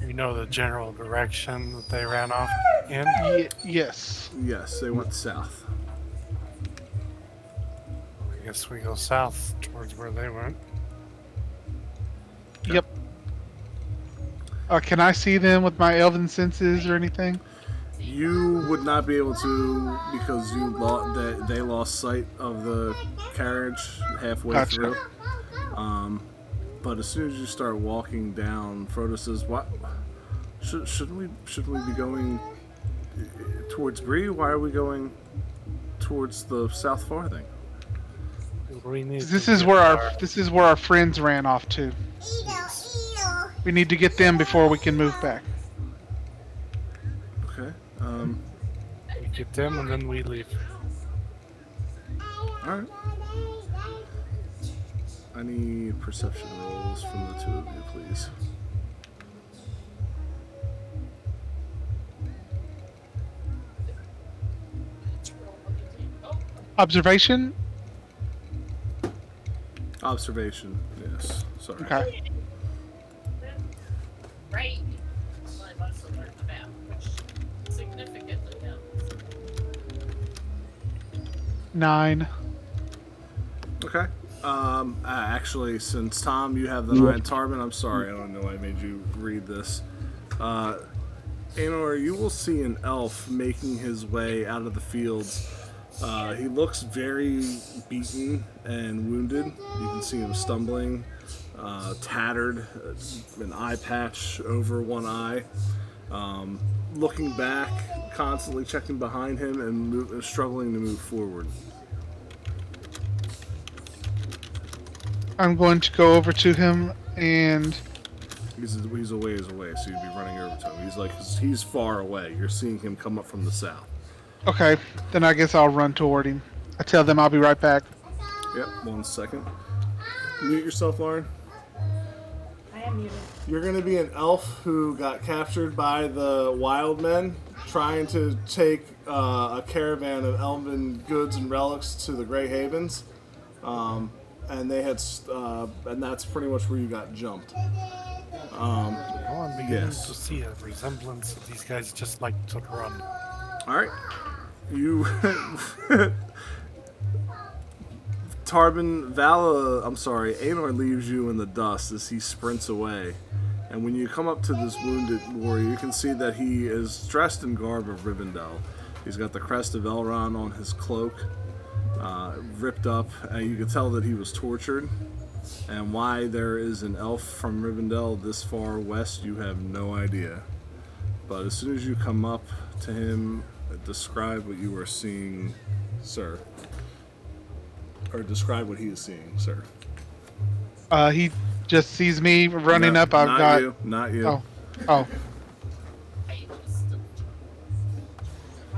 You know the general direction that they ran off in? Yes. Yes, they went south. I guess we go south towards where they went. Yep. Can I see them with my elven senses or anything? You would not be able to, because they lost sight of the carriage halfway Gotcha. through. But as soon as you start walking down, Frodo says, "What? Shouldn't we be going towards Bree? Why are we going towards the South Farthing?" We need This to is get where our friends ran off to. We need to get them before we can move back. Okay. we get them and then we leave. All right. I need perception rolls from the 2 of you, please. Observation? Observation. Yes. Sorry. Okay. Right. Well, I've also learned the map, which significantly helps. 9. Okay. Actually, since Tom, you have the 9. Tarvin, I'm sorry, I don't know. I made you read this. Anor, you will see an elf making his way out of the fields. He looks very beaten and wounded. You can see him stumbling, tattered, an eye patch over one eye. Looking back, constantly checking behind him, and struggling to move forward. I'm going to go over to him and He's a ways away, so you'd be running over to him. He's far away. You're seeing him come up from the south. okay, then I guess I'll run toward him. I tell them I'll be right back. Yep, 1 second. Mute yourself, Lauren. I am muted. You're going to be an elf who got captured by the wild men trying to take a caravan of elven goods and relics to the Grey Havens. And they had, and that's pretty much where you got jumped. Well, I'm beginning Yes. to see a resemblance of these guys just like to run. All right, you Tarbin, Aenor leaves you in the dust as he sprints away. And when you come up to this wounded warrior, you can see that he is dressed in garb of Rivendell. He's got the crest of Elrond on his cloak, ripped up, and you can tell that he was tortured. And why there is an elf from Rivendell this far west, you have no idea. But as soon as you come up to him, describe what you are seeing, sir. Or describe what he is seeing, sir. He just sees me running up. I've not got. you, not you. Oh.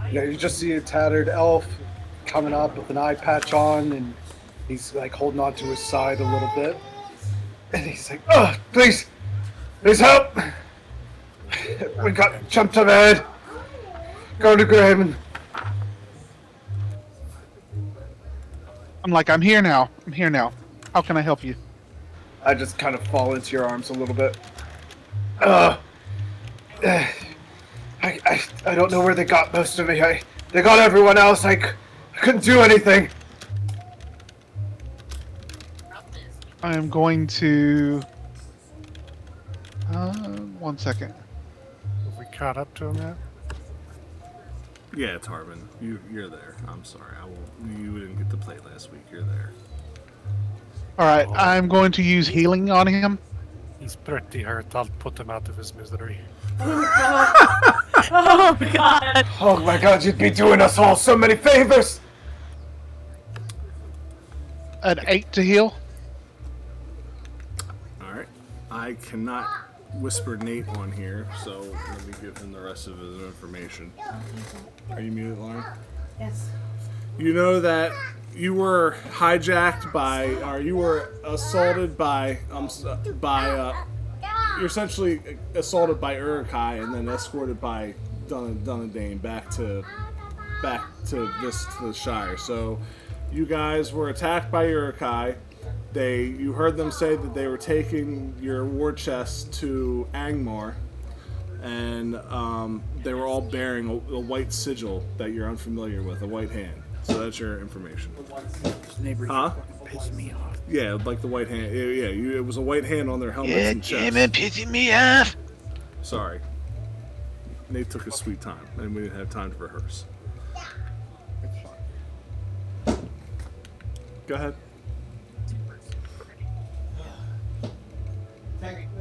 Yeah, you just see a tattered elf coming up with an eye patch on, and he's like holding on to his side a little bit. And he's like, "Oh, please help! We got jumped ahead. Go to Graham." I'm like, I'm here now. How can I help you? I just kind of fall into your arms a little bit. I don't know where they got most of me. They got everyone else. I couldn't do anything. I am going to. 1 second. Have we caught up to him yet? Yeah, Tarbin, you're there. I'm sorry, you didn't get to play last week. You're there. All right, I'm going to use healing on him. He's pretty hurt. I'll put him out of his misery. Oh god. Oh my god, you'd be doing us all so many favors. An 8 to heal. All right. I cannot whisper Nate on here, so let me give him the rest of his information. Are you muted, Lauren? Yes. You know that you were hijacked by, or you were assaulted by, you're essentially assaulted by Uruk-hai and then escorted by Dunedain back to the Shire. So you guys were attacked by Uruk-hai. You heard them say that they were taking your war chest to Angmar, and they were all bearing a white sigil that you're unfamiliar with, a white hand. So that's your information. This neighbor's pissing me off. Yeah, like the white hand. Yeah, it was a white hand on their helmets and chests. pissing me off. Sorry. Nate took his sweet time, and we didn't have time to rehearse. Go ahead.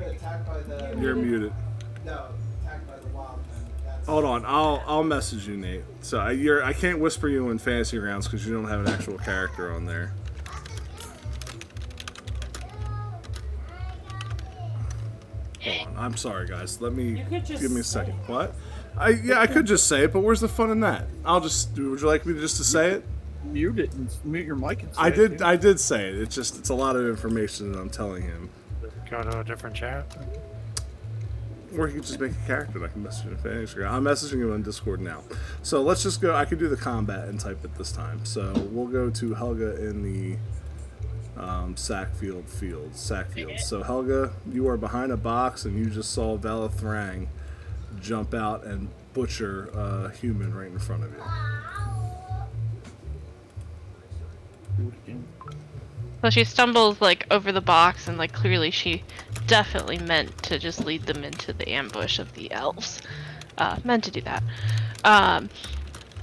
Attacked by the... You're muted. No, attacked by the wild man. That's... Hold on, I'll message you, Nate. So I can't whisper you in fantasy rounds because you don't have an actual character on there. Hold on, I'm sorry, guys. Give me a second. What? I could just say it, but where's the fun in that? Would you like me just to say it? Mute it and mute your mic and say I did say it. It's a lot of information that I'm telling him. Go to a different chat. Or you can just make a character that I can message in fantasy. I'm messaging him on Discord now. So let's just go. I could do the combat and type it this time. So we'll go to Helga in the Sackfield. So Helga, you are behind a box and you just saw Valathrang jump out and butcher a human right in front of you. So she stumbles like over the box, and like clearly she definitely meant to just lead them into the ambush of the elves. Meant to do that.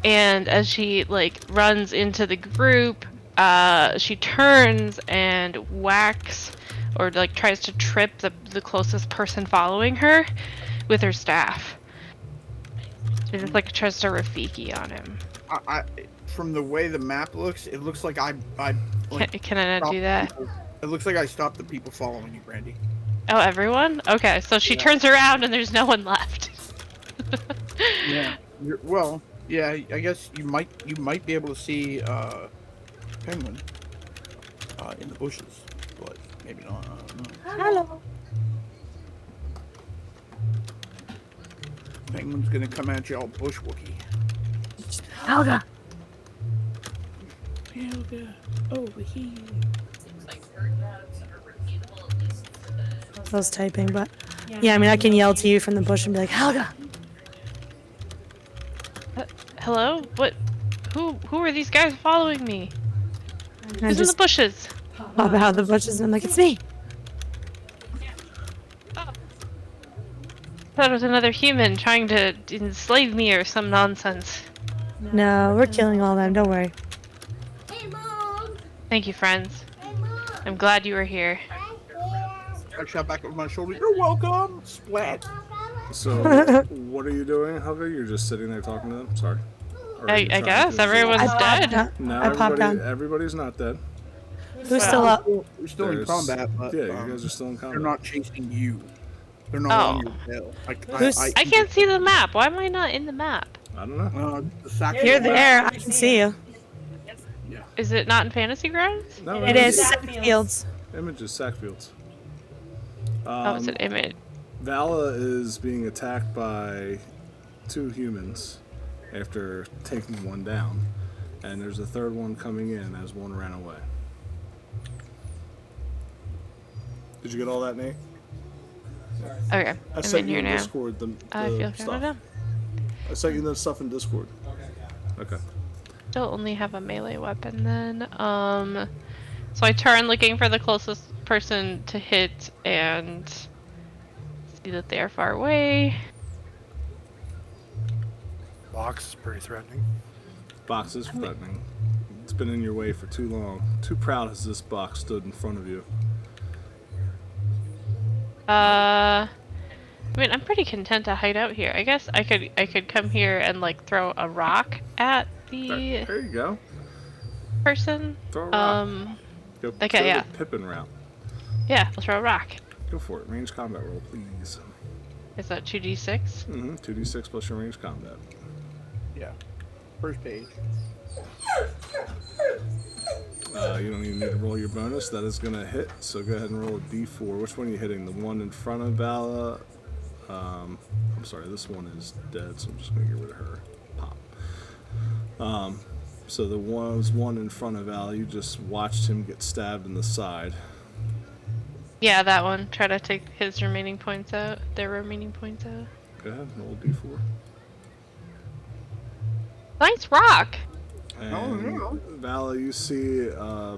And as she like runs into the group, she turns and whacks or like tries to trip the closest person following her with her staff. She just like tries to Rafiki on him. From the way the map looks, it looks like I Can I not do that? People. It looks like I stopped the people following you, Brandy. Oh, everyone? Okay, so she turns around and there's no one left. Yeah. Yeah. I guess you might be able to see Penguin in the bushes, but maybe not. I don't know. Hello. Penguin's gonna come at you all bush wookie. Helga. Helga, over here. Seems like her jobs are repeatable at least for the... I was typing, but yeah, I mean, I can yell to you from the bush and be like, Helga. Hello? What? Who are these guys following me? I Who's in the just bushes? pop out of the bushes and I'm like, it's me. Thought it was another human trying to enslave me or some nonsense. No, we're killing all them. Don't worry. Thank you, friends. I'm glad you were here. I shot back over my shoulder. You're welcome. Splat. So, what are you doing, Helga? You're just sitting there talking to them? Sorry. Or are I you trying guess to everyone's engage? dead. No, I popped down. everybody's not dead. Who's still up? We're still in There's- combat, but yeah, you guys are still in they're combat. not chasing you. They're not on Oh. your tail. I can't see the map. Why am I not in the map? I don't know. The sack. You're there. I can see you. Yeah. Is it not in Fantasy Grounds? No, It is fields. Images, Sackfields. Oh, it's an image. Vala is being attacked by 2 humans after taking one down. And there's a third one coming in as one ran away. Did you get all that, Nate? Okay, I I'm sent in you here in now. Discord the I feel stuff. kind of dumb. I sent you the stuff in Discord. Okay. Still only have a melee weapon then. So I turn looking for the closest person to hit and see that they are far away. Box is pretty threatening. Box is threatening. It's been in your way for too long. Too proud has this box stood in front of you. I mean, I'm pretty content to hide out here. I guess I could come here and like throw a rock at the There you go. person. Throw a rock. Go Okay, go yeah. the Pippin route. Yeah, I'll throw a rock. Go for it. Range combat roll, please. Is that 2d6? Mm-hmm. 2d6 plus your range combat. Yeah. First page. You don't even need to roll your bonus. That is going to hit. So go ahead and roll a d4. Which one are you hitting? The one in front of Vala? I'm sorry, this one is dead, so I'm just going to get rid of her. Pop. So the one in front of Vala, you just watched him get stabbed in the side. Yeah, that one. Try to take his remaining points out. Their remaining points out. Go ahead, roll a d4. Nice rock! And Vala, you see a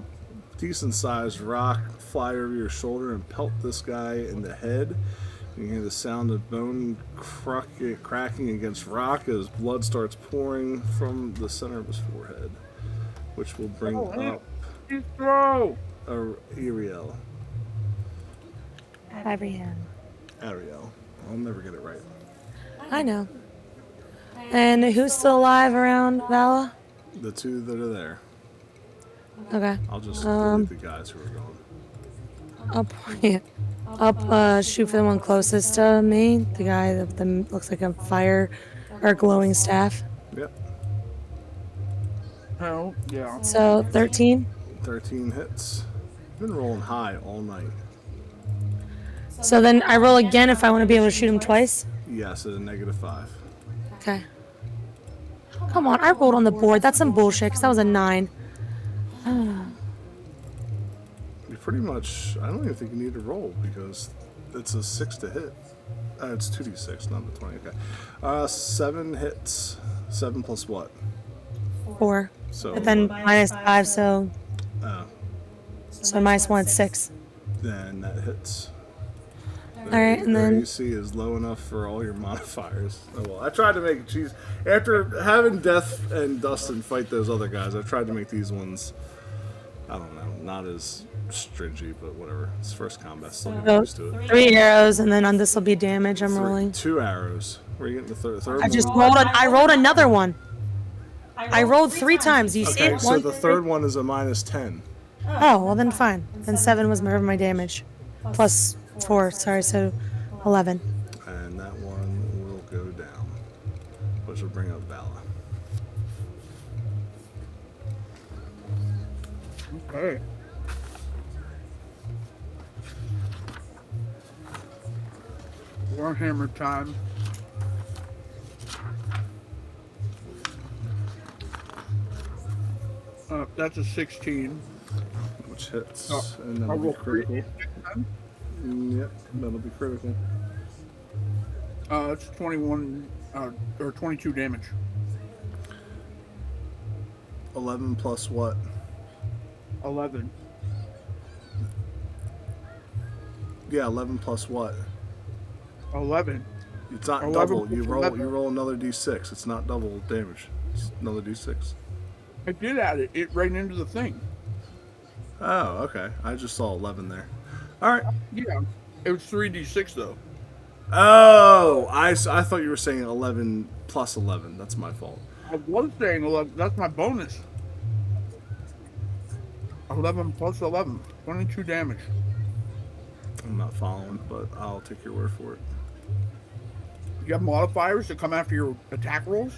decent-sized rock fly over your shoulder and pelt this guy in the head. You hear the sound of bone cracking against rock as blood starts pouring from the center of his forehead, which will bring up Ariel. Ariel. I'll never get it right. I know. And who's still alive around Vala? The 2 that are there. Okay. I'll just delete the guys who are gone. I'll shoot for the one closest to me. The guy that looks like a fire or glowing staff. Yep. Oh, yeah. So 13. 13 hits. You've been rolling high all night. So then I roll again if I want to be able to shoot him twice. Yes, at a -5. Okay. Come on, I rolled on the board. That's some bullshit, because that was a 9. You pretty much, I don't even think you need to roll because it's a 6 to hit. It's 2d6, not the 20. Okay. 7 hits. 7 plus what? 4. So, But then -5, so -1, it's 6. then that hits. Alright, and There then you see is low enough for all your modifiers. Oh well, I tried to make it cheese. After having Death and Dustin fight those other guys, I tried to make these ones, I don't know, not as stringy, but whatever. It's first combat, still getting used to it. 3 arrows, and then on this will be damage. I'm rolling. 2 arrows. Where are you getting the third I just one? rolled. I rolled another one. I rolled 3 times. You see Okay, it? so the third one is a -10. Oh, well then fine. Then 7 was my damage, plus 4. Sorry, so 11. And that one will go down, which will bring up Vala. Okay. Warhammer time. That's a 16. Which hits, Oh, and I'll that'll be roll critical. 3 time. Yep, that'll be critical. It's 21 or 22 damage. 11 plus what? 11. Yeah, 11 plus what? 11. It's not 11 double. plus You roll 11. you roll another d6. It's not double damage. It's another d6. I did add it. It right into the thing. Oh, okay. I just saw 11 there. All right. Yeah. It was 3d6 though. Oh, I thought you were saying 11 plus 11. That's my fault. I was saying 11. That's my bonus. 11 plus 11. 22 damage. I'm not following, but I'll take your word for it. You have modifiers that come after your attack rolls?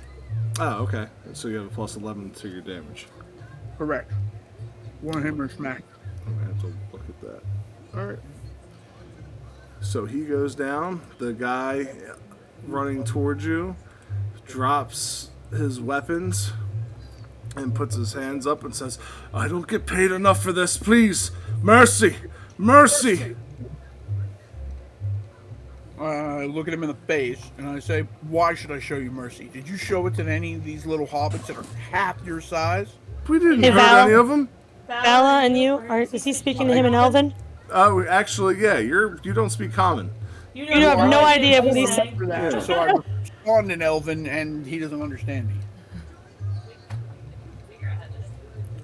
Oh, okay. So you have a plus 11 to your damage. Correct. One hammer smack. I'm going to have to look at that. All right. So he goes down. The guy running towards you drops his weapons and puts his hands up and says, I don't get paid enough for this. Please. Mercy. Mercy. I look at him in the face and I say, why should I show you mercy? Did you show it to any of these little hobbits that are half your size? We didn't Hey, hurt Val. any of them. Bella and you, is he speaking to him in Elven? Oh, actually, yeah. You don't speak common. You have no idea what he's saying. For that. So I respond in Elven and he doesn't understand me.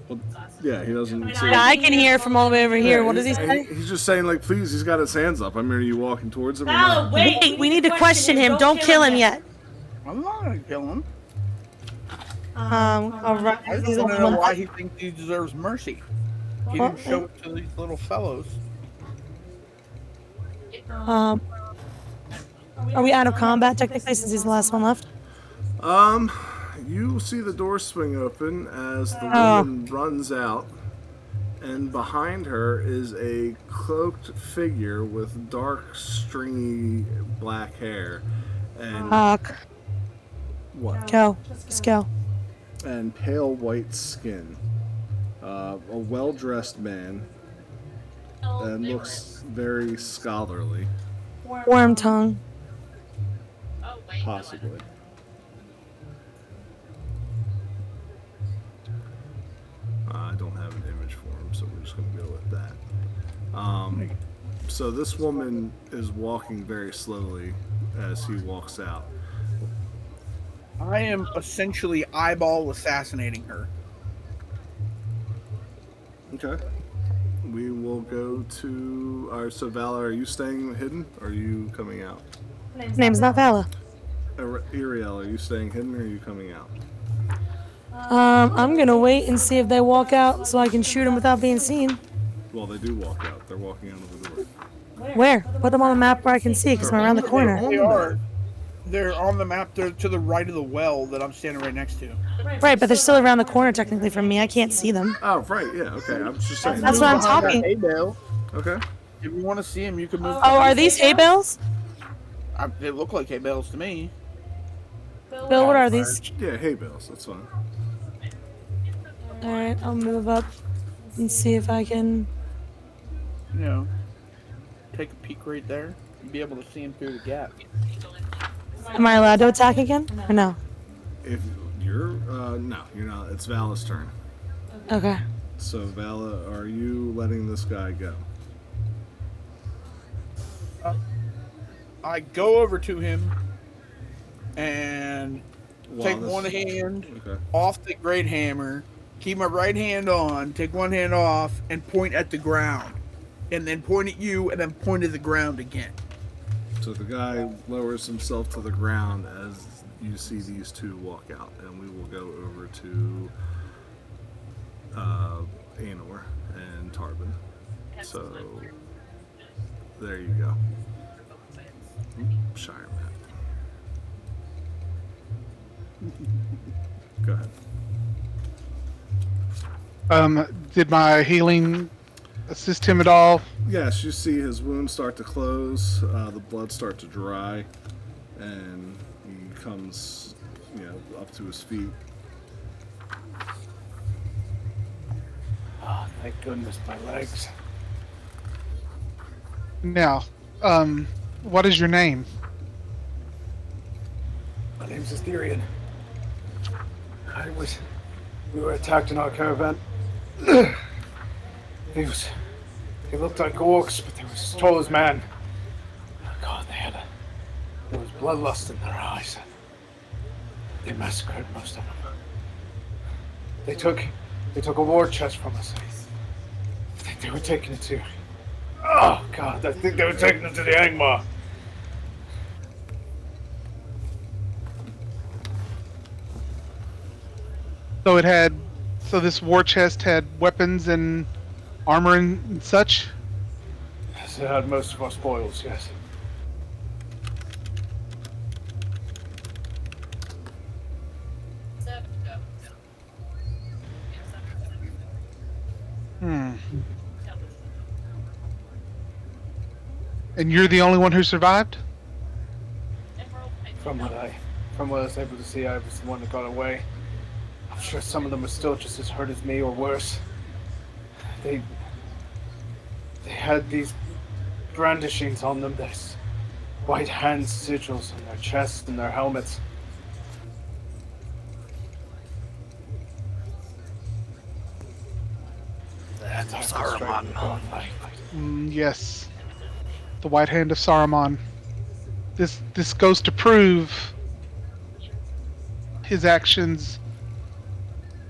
Well, yeah, he doesn't. Yeah, I can hear from all the way over here. What does he say? He's just saying, like, please. He's got his hands up. I mean, are you walking towards him? Or Val, not? wait! We need to question him. Don't kill him yet. I'm not gonna kill him. All right. I just want to know why he thinks he deserves mercy. He didn't show it to these little fellows. Are we out of combat technically since he's the last one left? You see the door swing open as the woman runs out, and behind her is a cloaked figure with dark, stringy black hair, and Fuck. what? Go. Just go. And pale white skin. A well-dressed man, and looks very scholarly, Worm tongue. possibly. I don't have an image for him, so we're just going to go with that. So this woman is walking very slowly as he walks out. I am essentially eyeball assassinating her. Okay. We will go to... so Vala, are you staying hidden, or are you coming out? His name's not Vala. Iriel, are you staying hidden, or are you coming out? I'm gonna wait and see if they walk out so I can shoot them without being seen. Well, they do walk out. They're walking out of the door. Where? Put them on the map where I can see, because I'm around the corner. They are. They're on the map. They're to the right of the well that I'm standing right next to. Right, but they're still around the corner technically from me. I can't see them. Oh, right, yeah, okay. I'm just saying. That's what I'm talking. Hay bale. Okay. If you want to see them, you can move. Oh, are these hay bales? They look like hay bales to me. Bill, what are these? Yeah, hay bales. That's fine. Alright, I'll move up and see if I can... You know, take a peek right there. You'll be able to see them through the gap. Am I allowed to attack again? Or no? If you're, no, you're not. It's Vala's turn. Okay. So, Vala, are you letting this guy go? I go over to him and take one hand Okay. off the great hammer, keep my right hand on, take one hand off, and point at the ground. And then point at you, and then point at the ground again. So the guy lowers himself to the ground as you see these two walk out, and we will go over to Anor and Tarbin. So there you go. Shire map. Go ahead. Did my healing assist him at all? Yes, you see his wounds start to close, the blood start to dry, and he comes, up to his feet. Oh, thank goodness, my legs. Now, what is your name? My name's Asterion. We were attacked in our caravan. They looked like orcs, but they were as tall as man. God, there was bloodlust in their eyes. They massacred most of them. They took a war chest from us. I think they were taking it to... Oh, God, I think they were taking it to the Angmar. So this war chest had weapons and armor and such? Yes, it had most of our spoils, yes. And you're the only one who survived? From what I was able to see, I was the one that got away. I'm sure some of them were still just as hurt as me or worse. They had these brandishings on them, these white hand sigils on their chests and their helmets. That's Saruman. Yes. The White Hand of Saruman. This goes to prove his actions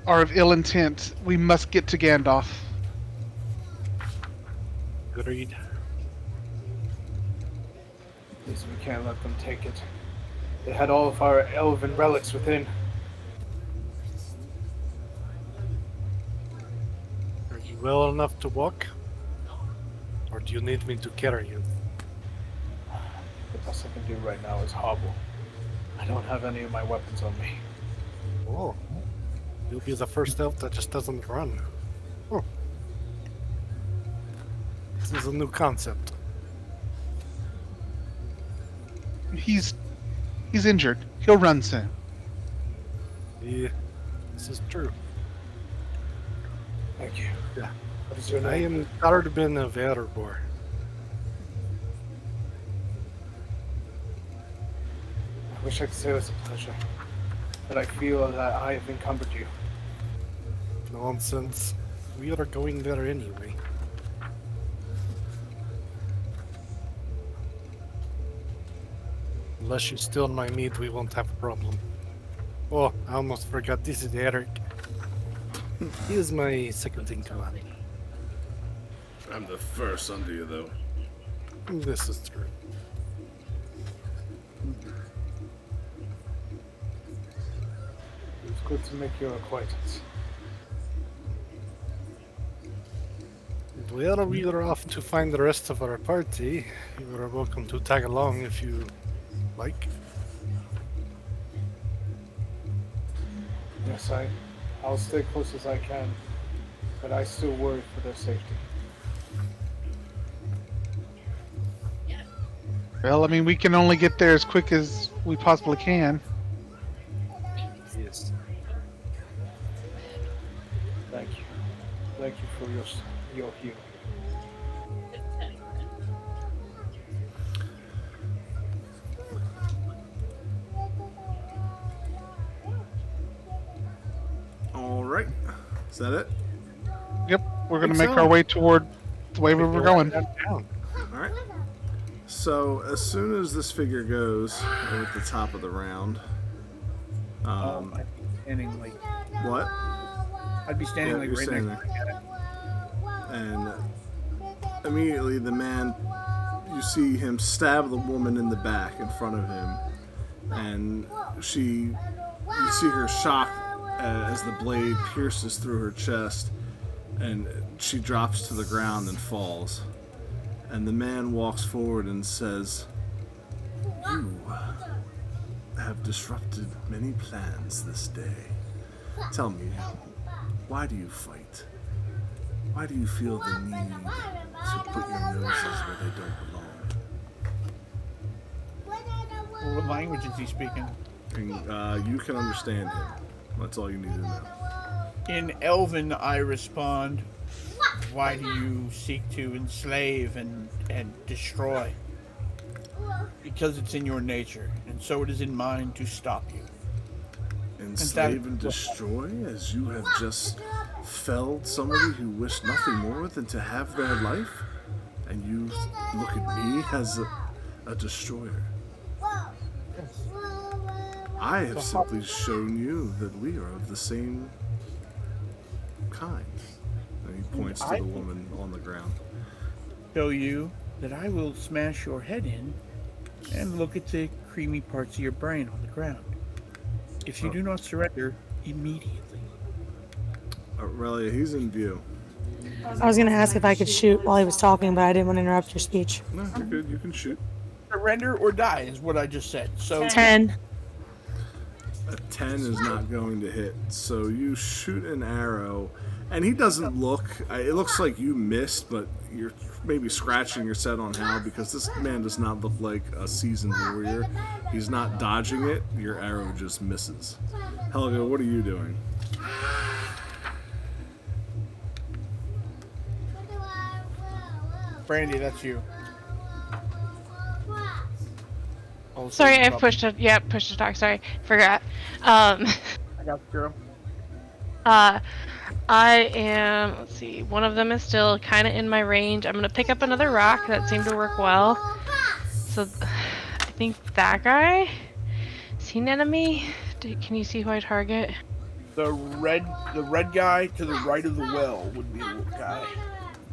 are of ill intent. We must get to Gandalf. Agreed. Please, we can't let them take it. They had all of our elven relics within. Are you well enough to walk? Or do you need me to carry you? The best I can do right now is hobble. I don't have any of my weapons on me. Oh. You'll be the first elf that just doesn't run. Oh. This is a new concept. He's injured. He'll run soon. Yeah, this is true. Thank you. Yeah. What is your I name? am Gardben of Erebor. I wish I could say it was a pleasure, but I feel that I have encumbered you. Nonsense. We are going there anyway. Unless you steal my meat, we won't have a problem. Oh, I almost forgot. This is Eric. He is my second in command. I'm the first under you, though. This is true. It's good to make your acquaintance. Well, we are off to find the rest of our party. You are welcome to tag along if you like. Yes, I'll stay close as I can, but I still worry for their safety. Well, I mean, we can only get there as quick as we possibly can. Yes. Thank you. Thank you for your healing. All right. Is that it? Yep, we're gonna Think make so. our way toward the way we were going. Down. All right. So as soon as this figure goes at the top of the round, I'd be standing like what? I'd be standing Yeah, like you're right standing next to it. And immediately the man, you see him stab the woman in the back in front of him, and you see her shocked as the blade pierces through her chest, and she drops to the ground and falls. And the man walks forward and says, "You have disrupted many plans this day. Tell me, why do you fight? Why do you feel the need to put your noses where they don't belong?" What language is he speaking? And you can understand him. That's all you need to know. In Elven, I respond, why do you seek to enslave and destroy? Because it's in your nature, and so it is in mine to stop you. Enslave and destroy, as you have just felled somebody who wished nothing more than to have their life? And you look at me as a destroyer. I have simply shown you that we are of the same kind. And he points to the woman on the ground. Show you that I will smash your head in and look at the creamy parts of your brain on the ground. If you do not surrender immediately. Aurelia, he's in view. I was gonna ask if I could shoot while he was talking, but I didn't want to interrupt your speech. No, you're good. You can shoot. Surrender or die is what I just said. So 10. A 10 is not going to hit. So you shoot an arrow, and he doesn't look. It looks like you missed, but you're maybe scratching your set on how, because this man does not look like a seasoned warrior. He's not dodging it. Your arrow just misses. Helga, what are you doing? Brandy, that's you. Sorry, I pushed it. Yeah, pushed to talk. Sorry, forgot. I got the girl. I am. Let's see. One of them is still kind of in my range. I'm gonna pick up another rock. That seemed to work well. So, I think that guy. Is he an enemy? Can you see who I target? The red guy to the right of the well would be the guy.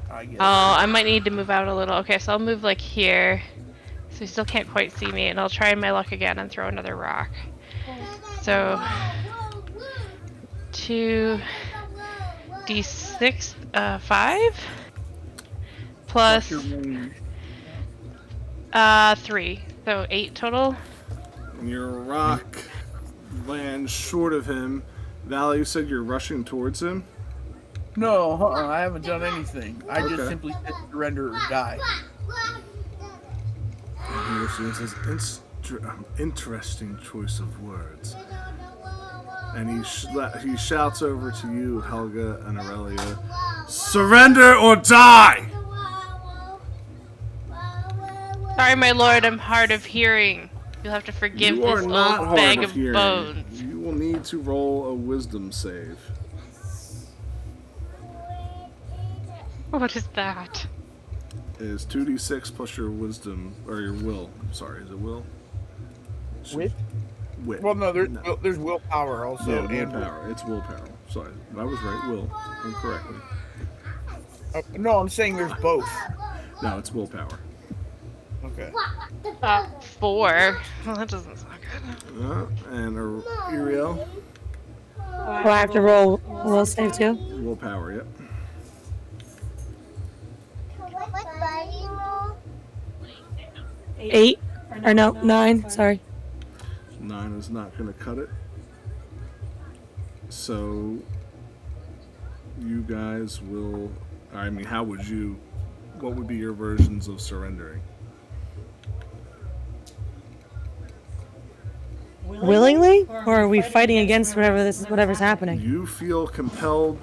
I guess. Oh, I might need to move out a little. Okay, so I'll move like here. So he still can't quite see me, and I'll try my luck again and throw another rock. So 2d6, 5 plus 3, so 8 total. Your rock lands short of him. Val, you said you're rushing towards him? No, I haven't done anything. I just simply said surrender or die. And he says, interesting choice of words. And he shouts over to you, Helga and Aurelia, surrender or die! Sorry, my lord, I'm hard of hearing. You'll have to forgive You are this not old hard bag of of hearing. bones. You will need to roll a wisdom save. What is that? It is 2d6 plus your wisdom, or your will. I'm sorry, is it will? Wit? Wit. Well, no, there's willpower also. Yeah, and willpower. It's willpower. Sorry, I was right. Will. Incorrectly. No, I'm saying there's both. No, it's willpower. Okay. 4. Well, that doesn't sound good. And Uriel? Do I have to roll a will save too? Willpower, yep. 8. Or no, 9. Sorry. 9 is not going to cut it. So, you guys will... I mean, how would you... What would be your versions of surrendering? Willingly? Or are we fighting against whatever's happening? You feel compelled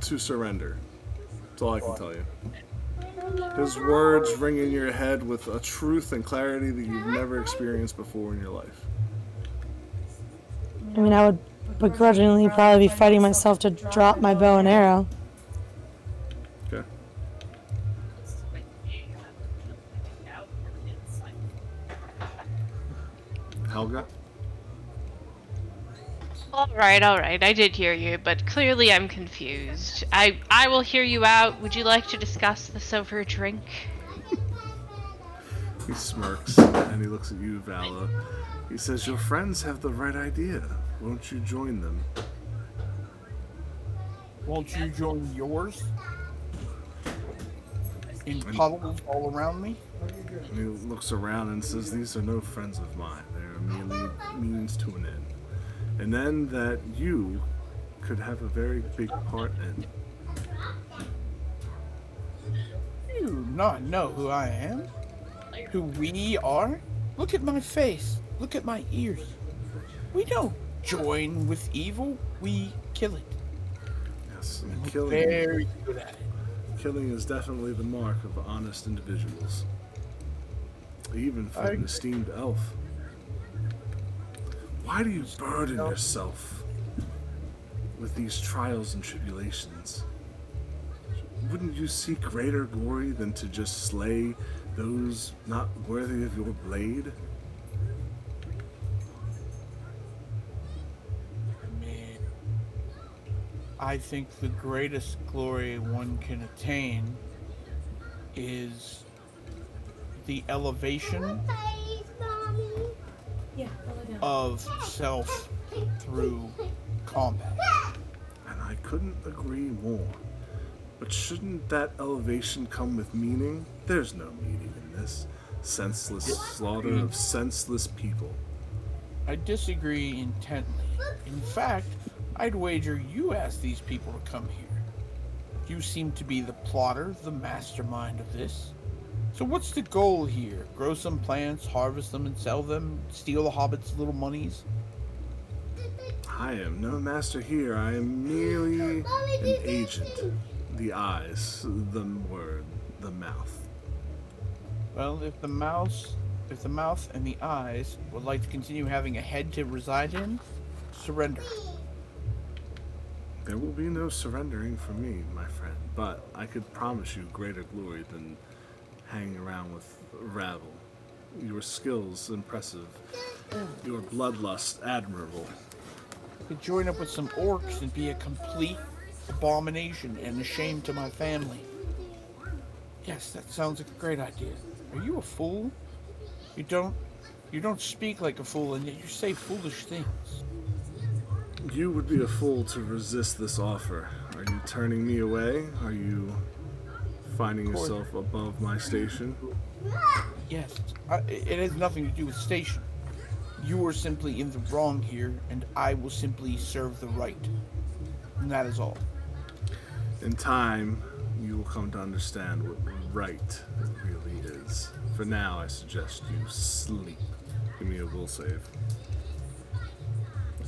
to surrender. That's all I can tell you. His words ring in your head with a truth and clarity that you've never experienced before in your life. I mean, I would begrudgingly probably be fighting myself to drop my bow and arrow. Okay. Helga? All right. I did hear you, but clearly I'm confused. I will hear you out. Would you like to discuss this over a drink? He smirks and he looks at you, Vala. He says, your friends have the right idea. Won't you join them? Won't you join yours? In puddles all around me? And he looks around and says, these are no friends of mine. They are merely means to an end. And then that you could have a very big part in. You do not know who I am? Who we are? Look at my face. Look at my ears. We don't join with evil. We kill it. Yes, and We're killing, very good at it. killing is definitely the mark of honest individuals. Even for an esteemed elf. Why do you burden yourself with these trials and tribulations? Wouldn't you seek greater glory than to just slay those not worthy of your blade? I mean, I think the greatest glory one can attain is the elevation of self through combat. And I couldn't agree more. But shouldn't that elevation come with meaning? There's no meaning in this senseless slaughter of senseless people. I disagree intently. In fact, I'd wager you asked these people to come here. You seem to be the plotter, the mastermind of this. So what's the goal here? Grow some plants, harvest them and sell them, steal the hobbits' little monies? I am no master here. I am merely an agent. The eyes, the word, the mouth. Well, if the mouth and the eyes would like to continue having a head to reside in, surrender. There will be no surrendering for me, my friend, but I could promise you greater glory than hanging around with rabble. Your skills impressive, your bloodlust admirable. To join up with some orcs and be a complete abomination and a shame to my family. Yes, that sounds like a great idea. Are you a fool? You don't speak like a fool, and yet you say foolish things. You would be a fool to resist this offer. Are you turning me away? Are you finding yourself above my station? Yes, it has nothing to do with station. You are simply in the wrong here, and I will simply serve the right. And that is all. In time, you will come to understand what right really is. For now, I suggest you sleep. Give me a will save.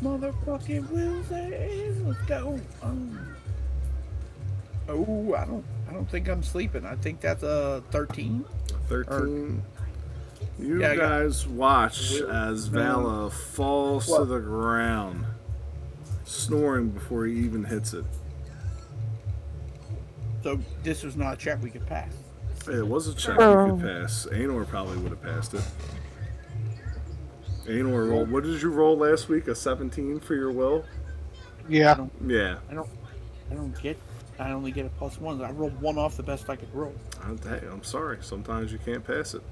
Motherfucking will save. Let's go. Oh, I don't think I'm sleeping. I think that's a 13. 13. You guys watch as Vala falls to the ground, snoring before he even hits it. So this was not a check we could pass. It was a check you could pass. Anor probably would have passed it. Anor rolled. What did you roll last week? A 17 for your will? Yeah. Yeah. I only get a +1. I rolled 1 off the best I could roll. Hey, I'm sorry. Sometimes you can't pass it.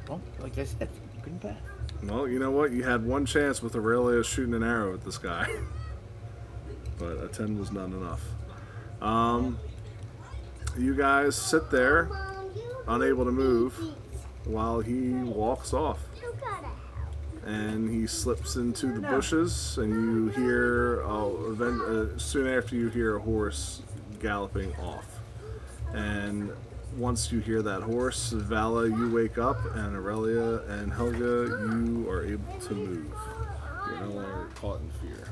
Well, like I said, you couldn't pass. Well, you know what? You had one chance with Aurelia shooting an arrow at this guy. But a 10 was not enough. You guys sit there, unable to move, while he walks off. And he slips into the bushes, and you hear, soon after you hear a horse galloping off. And once you hear that horse, Vala, you wake up, and Aurelia and Helga, you are able to move. You're no longer caught in fear.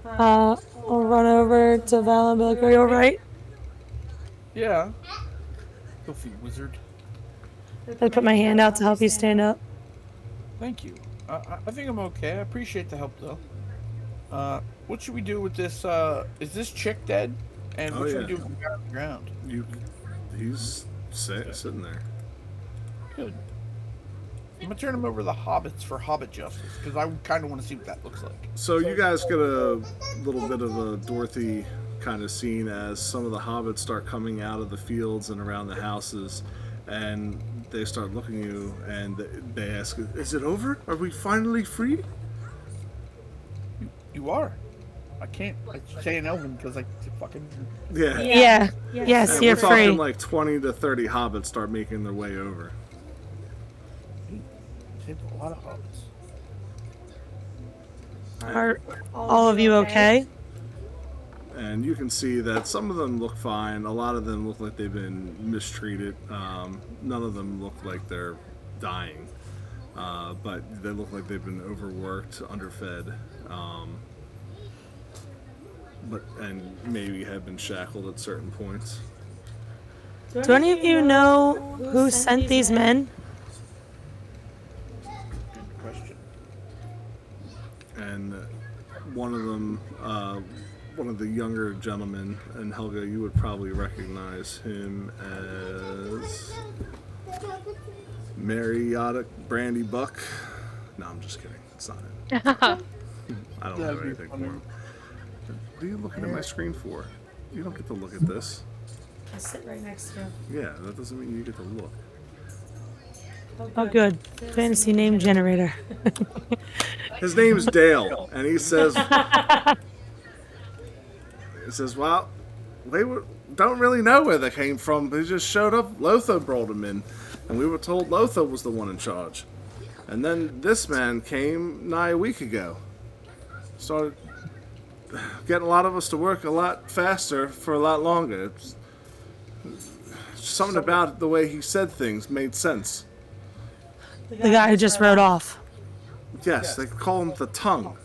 I'll run over to Val and be like, "Are you alright?" Yeah. Filthy wizard. I put my hand out to help you stand up. Thank you. I think I'm okay. I appreciate the help, though. What should we do with this? Is this chick dead? And what should we do with the guy on the ground? He's sitting there. Good. I'm gonna turn him over to the hobbits for hobbit justice, because I kind of want to see what that looks like. So you guys get a little bit of a Dorothy kind of scene as some of the hobbits start coming out of the fields and around the houses, and they start looking at you, and they ask, "Is it over? Are we finally free?" You are. I can't say an Elven because I fucking. Yeah. Yes, And you're we're talking free. like 20 to 30 hobbits start making their way over. Saved a lot of hobbits. Are all of you okay? And you can see that some of them look fine. A lot of them look like they've been mistreated. None of them look like they're dying. But they look like they've been overworked, underfed. And maybe have been shackled at certain points. Do any of you know who sent these men? and one of them, one of the younger gentlemen, and Helga, you would probably recognize him as Mariotic Brandy Buck. No, I'm just kidding. It's not him. I don't That'd have be anything for funny. him. What are you looking at my screen for? You don't get to look at this. I sit right next to you. Yeah, that doesn't mean you get to look. Oh, good. Fantasy name generator. His name's Dale, and he says, well, don't really know where they came from. They just showed up. Lotho brought them in, and we were told Lotho was the one in charge. And then this man came nigh a week ago. Started getting a lot of us to work a lot faster for a lot longer. It's something about the way he said things made sense. The guy who just rode off. Yes, they call him the tongue.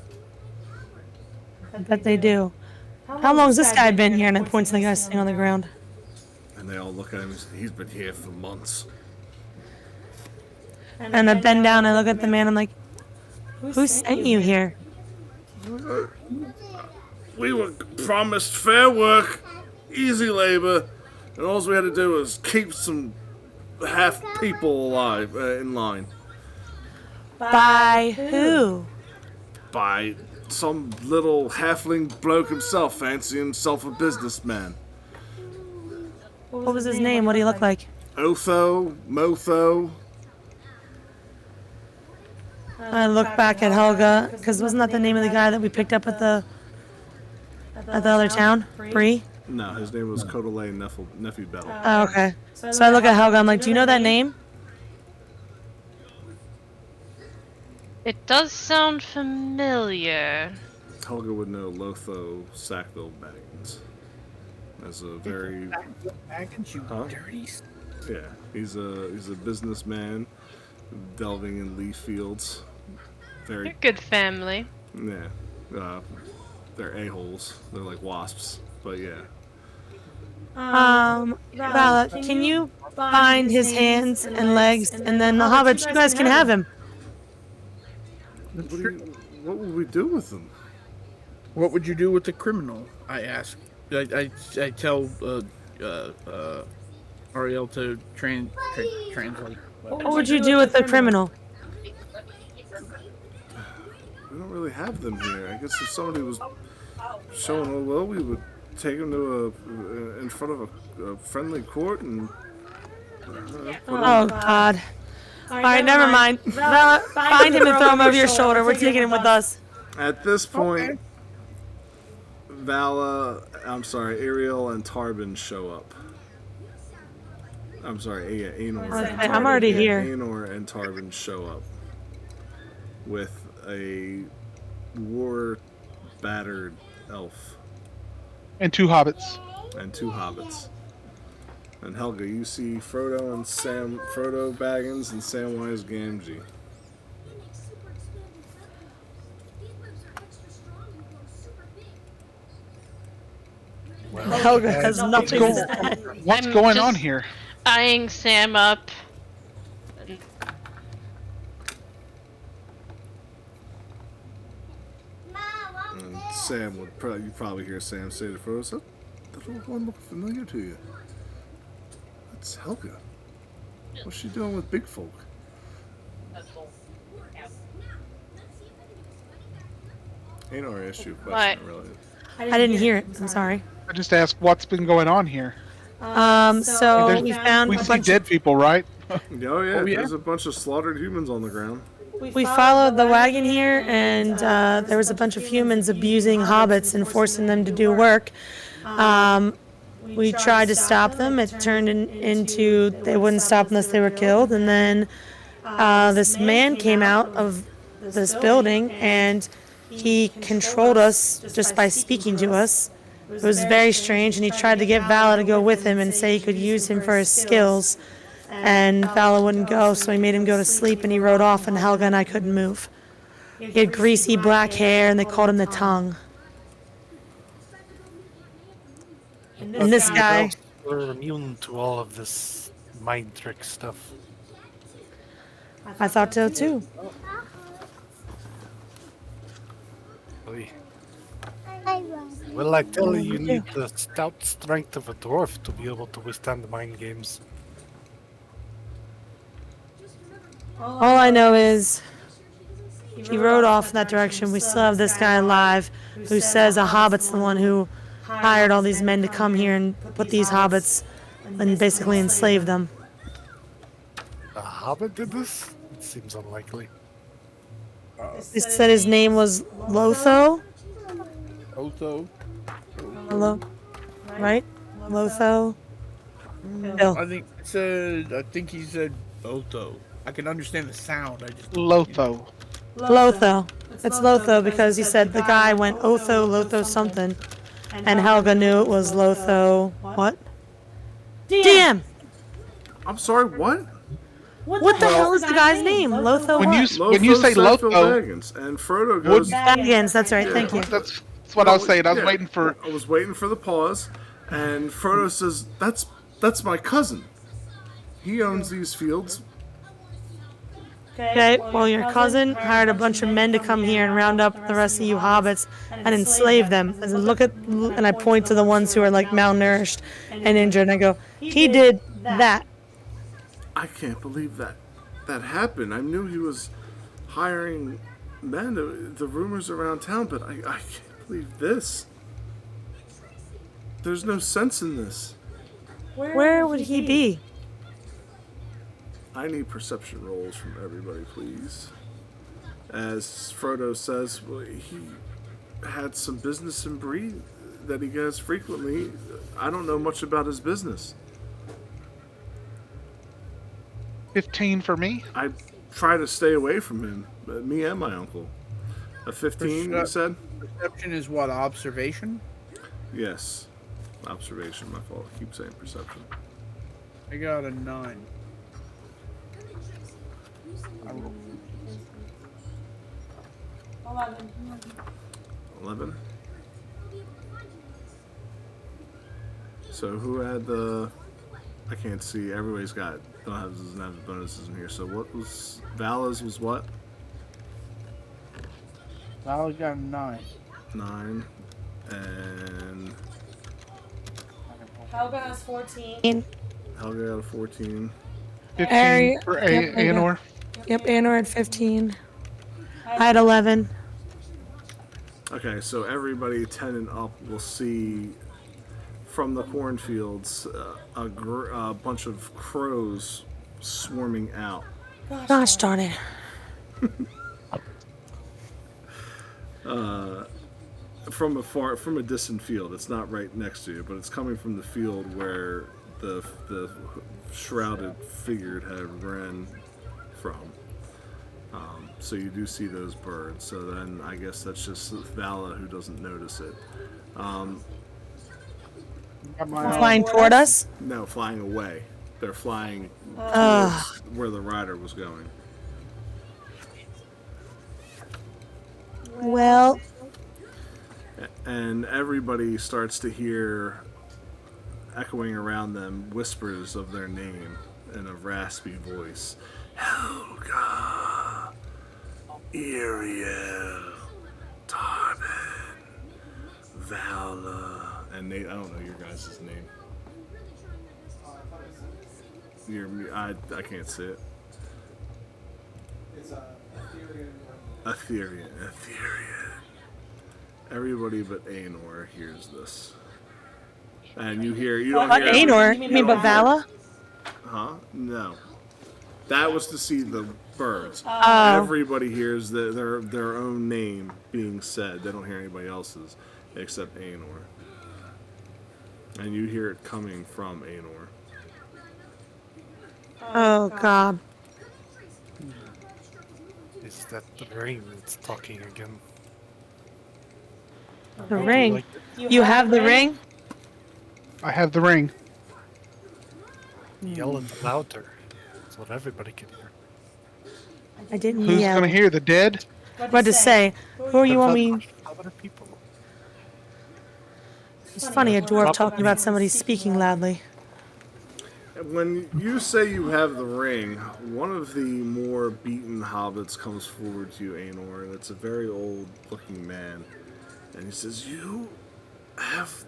I bet they do. How long's this guy been here? And it points to the guy sitting on the ground. And they all look at him. He's been here for months. And I bend down and look at the man. I'm like, who sent you here? We were promised fair work, easy labor, and all we had to do was keep some half people alive in line. By who? By some little halfling bloke himself, fancying himself a businessman. What was his name? What do you look like? Otho, Motho. I look back at Helga, because wasn't that the name of the guy that we picked up at the other town? Bree? No, his name was Kodale Nephew Battle. Oh, okay. So I look at Helga, I'm like, do you know that name? It does sound familiar. Helga would know Lotho Sackville Baggins. As a very Baggins, you Huh? dirty. yeah, he's a businessman delving in leaf fields. They're Very good family. yeah, they're a-holes. They're like wasps, but yeah. Vala, can you find his hands and legs, and then the hobbits, you guys can have him. What would we do with them? What would you do with the criminal? I ask. I tell Ariel to translate. What would you do with the criminal? We don't really have them here. I guess if somebody was showing a will, we would take him to in front of a friendly court and. Oh, God. Alright, never mind. Vala, find him and throw him over your shoulder. We're taking him with us. At this point, Ariel and Tarbin show up. I'm sorry, Aenor. Okay, I'm already here. Aenor and Tarbin show up with a war-battered elf And 2 hobbits. and 2 hobbits. And Helga, you see Frodo Baggins and Samwise Gamgee. Helga has nothing to say. What's I'm going just- on here? Eyeing Sam up. And Sam would you probably hear Sam say to Frodo, "Does that little one look familiar to you?" That's Helga. What's she doing with big folk? Aenor asked you a question, really. I didn't hear it. I'm sorry. I just asked what's been going on here. So There's- we found We a see bunch dead people, right? Oh yeah, there's a bunch of slaughtered humans on the ground. We followed the wagon here, and there was a bunch of humans abusing hobbits and forcing them to do work. We tried to stop them. It turned into they wouldn't stop unless they were killed. And then this man came out of this building, and he controlled us just by speaking to us. It was very strange, and he tried to get Vala to go with him and say he could use him for his skills. And Vala wouldn't go, so he made him go to sleep, and he rode off, and Helga and I couldn't move. He had greasy black hair, and they called him the Tongue. And this guy, We're immune to all of this mind trick stuff. I thought so too. Oy. Well, I tell you, you need the stout strength of a dwarf to be able to withstand mind games. All I know is he rode off in that direction. We still have this guy alive who says a hobbit's the one who hired all these men to come here and put these hobbits and basically enslave them. A hobbit did this? It seems unlikely. They said his name was Lotho. Otho. Hello? Right? Lotho? Bill. I think he said Otho. I can understand the sound. I just Lotho. Lotho. It's Lotho because he said the guy went Otho, Lotho something. And Helga knew it was Lotho. What? DM! I'm sorry, what? What the hell is the guy's name? Lotho When what? you say Sackville Lotho, Baggins, and Frodo goes. Baggins, that's right, thank you. that's what I was saying. I was Yeah, waiting for. I was waiting for the pause, and Frodo says, "That's my cousin. He owns these fields." Okay, well, your cousin hired a bunch of men to come here and round up the rest of you hobbits and enslave them. And and I point to the ones who are like malnourished and injured, and I go, he did that. I can't believe that happened. I knew he was hiring men. The rumors around town, but I can't believe this. There's no sense in this. Where would he be? I need perception rolls from everybody, please. As Frodo says, well, he had some business in Bree that he does frequently. I don't know much about his business. 15 for me. I try to stay away from him, me and my uncle. A 15, you said? perception is what, observation? Yes. Observation, my fault. I keep saying perception. I got a 9. I rolled 11. So who had the... I can't see. Everybody's got... doesn't have the bonuses in here. So what was... Vala's was what? Val got a 9. 9. And... Helga has 14. Helga got a 14. 15 for Yep, Anor. Yep, Anor had 15. I had 11. Okay, so everybody 10 and up will see from the cornfields a bunch of crows swarming out. Gosh darn it. From a distant field. It's not right next to you, but it's coming from the field where the shrouded figure had ran from. So you do see those birds. So then I guess that's just Vala who doesn't notice it. Flying toward us? No, flying away. They're flying towards where the rider was going. Well, And everybody starts to hear echoing around them whispers of their name in a raspy voice. Helga, Iriel, Tarvin, Vala, and I don't know your guys' name. I can't say it. It's Ethereum. Ethereum. Everybody but Aenor hears this. And you don't what, hear... Aenor? You mean but Vala? Huh? No. That was to see the birds. Oh. Everybody hears their own name being said. They don't hear anybody else's except Aenor. And you hear it coming from Aenor. Oh, God. Is that the ring that's talking again? The ring. You have the ring? I have the ring. Yell it louder. That's what everybody can hear. I didn't Who's yell. gonna hear the dead? What to say? Who are you want me? Other people. It's funny, a dwarf talking about somebody speaking loudly. When you say you have the ring, one of the more beaten hobbits comes forward to you, Anor, and it's a very old-looking man. And he says, "You have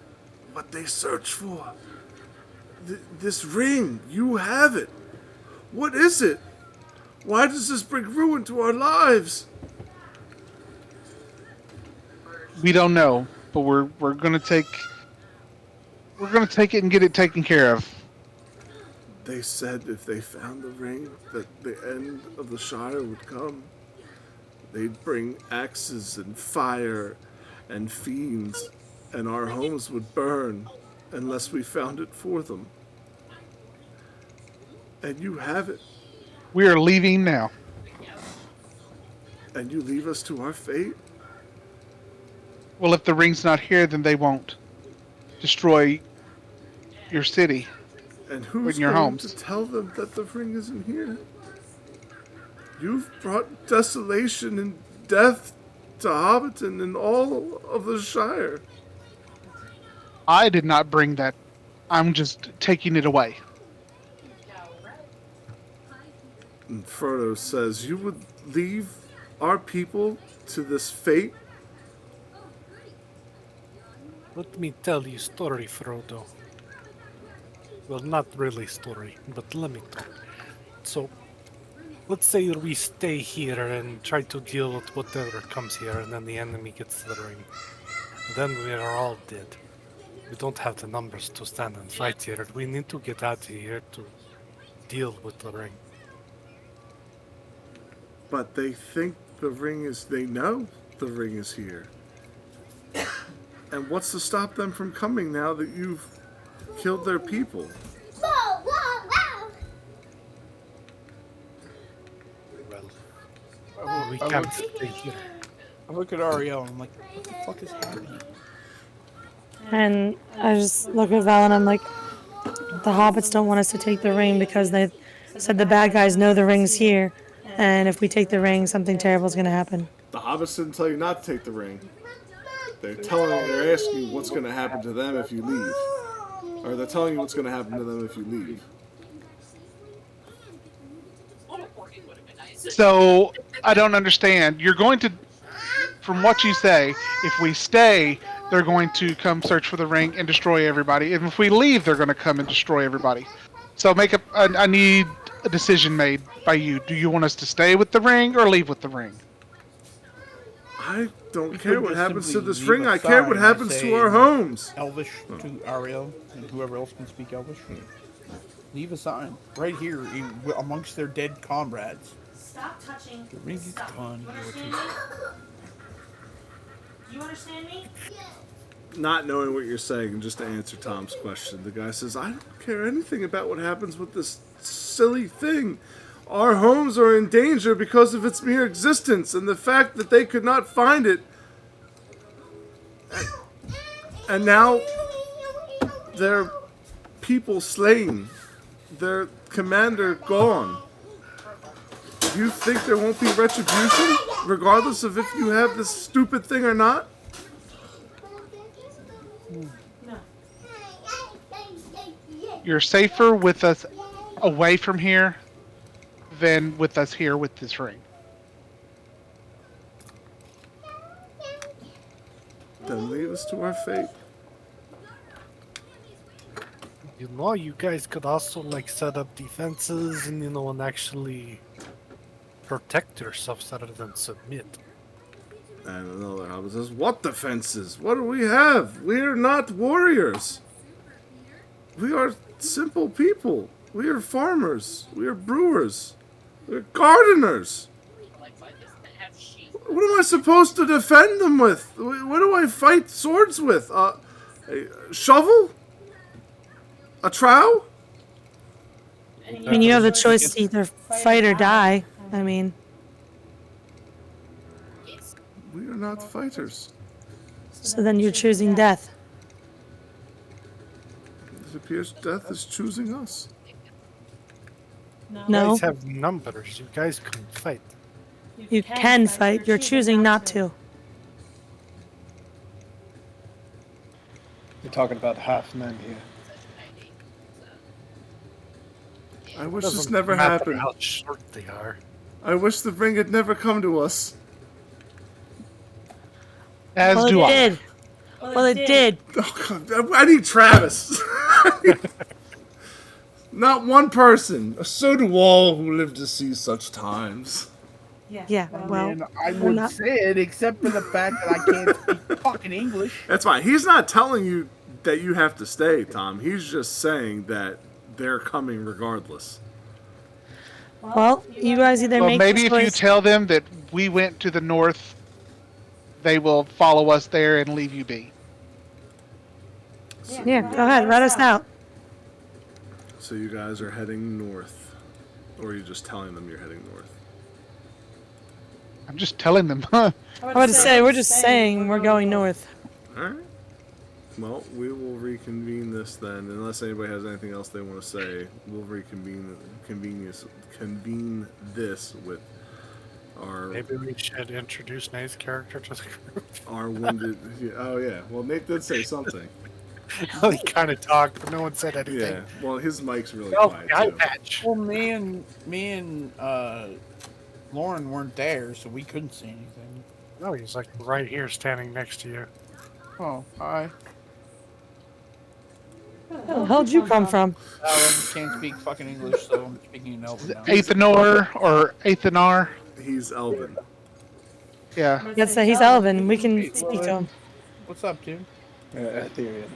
what they search for. This ring, you have it. What is it? Why does this bring ruin to our lives?" We don't know, but we're gonna take it and get it taken care of. They said if they found the ring, that the end of the Shire would come. They'd bring axes and fire and fiends, and our homes would burn unless we found it for them. And you have it, We are leaving now. and you leave us to our fate. Well, if the ring's not here, then they won't destroy your city And and who's your going to homes. tell them that the ring isn't here? You've brought desolation and death to Hobbiton and all of the Shire. I did not bring that. I'm just taking it away. And Frodo says, "You would leave our people to this fate?" Let me tell you story, Frodo. Well, not really story, but let me talk. So, let's say we stay here and try to deal with whatever comes here, and then the enemy gets the ring. Then we are all dead. We don't have the numbers to stand and fight here. We need to get out of here to deal with the ring. But they think the ring is, they know the ring is here. And what's to stop them from coming now that you've killed their people? Well, we can't stay here. I look at Ariel and I'm like, what the fuck is happening? And I just look at Val and I'm like, the hobbits don't want us to take the ring because they said the bad guys know the ring's here. And if we take the ring, something terrible is going to happen. The hobbits didn't tell you not to take the ring. They're asking you what's going to happen to them if you leave. Or they're telling you what's going to happen to them if you leave. So I don't understand. You're going to, from what you say, if we stay, they're going to come search for the ring and destroy everybody. And if we leave, they're going to come and destroy everybody. So I need a decision made by you. Do you want us to stay with the ring or leave with the ring? I don't We care could what just happens to simply this leave ring. a I care sign what and happens say to our homes. Elvish to Ariel and whoever else can speak Elvish. Leave a sign right here amongst their dead comrades. Stop touching. The ring is gone. Do you understand me? Not knowing what you're saying, just to answer Tom's question, the guy says, "I don't care anything about what happens with this silly thing. Our homes are in danger because of its mere existence, and the fact that they could not find it. And now their people slain, their commander gone. Do you think there won't be retribution, regardless of if you have this stupid thing or not?" You're safer with us away from here than with us here with this ring. Then leave us to our fate. You know, you guys could also like set up defenses and and actually protect yourselves rather than submit. And another hobbit says, "What defenses? What do we have? We are not warriors. We are simple people. We are farmers. We are brewers. We are gardeners. What am I supposed to defend them with? What do I fight swords with? A shovel? A trowel?" I mean, you have the choice to either fight or die. I mean, We are not fighters. so then you're choosing death. It appears death is choosing us. You No, guys have numbers. You guys can fight. you can fight. You're choosing not to. You're talking about half men here. I wish this Doesn't never matter happened. how short they are. I wish the ring had never come to us. As Well, do it I. did. Well, it did. Oh, God, I need Travis. Not one person. So do all who live to see such times. Yeah. Well, And I we're would not. say it, except for the fact that I can't speak fucking English. That's fine. He's not telling you that you have to stay, Tom. He's just saying that they're coming regardless. Well, you guys either Well, make maybe the if you choice. tell them that we went to the north, they will follow us there and leave you be. Yeah. Go ahead. Let us out. So you guys are heading north. Or are you just telling them you're heading north? I'm just telling them, huh? I would say we're just saying we're going north. Alright. Well, we will reconvene this then. Unless anybody has anything else they want to say, we'll convene this with our Maybe we should introduce Nate's character to the group. our wounded. Oh yeah. Well, Nate did say something. He kind of talked, but no one said anything. Yeah. Well, his mic's really Oh, quiet the eye too. patch. Well, me and Lauren weren't there, so we couldn't see anything. No, he's like right here, standing next to you. Oh, hi. Where the hell did you come from? I can't speak fucking English, so I'm speaking in Elven now. Athanor or Athanar. He's Elvin. Yeah. Let's say he's Elven. We can speak to him. What's up, dude? Ethereum.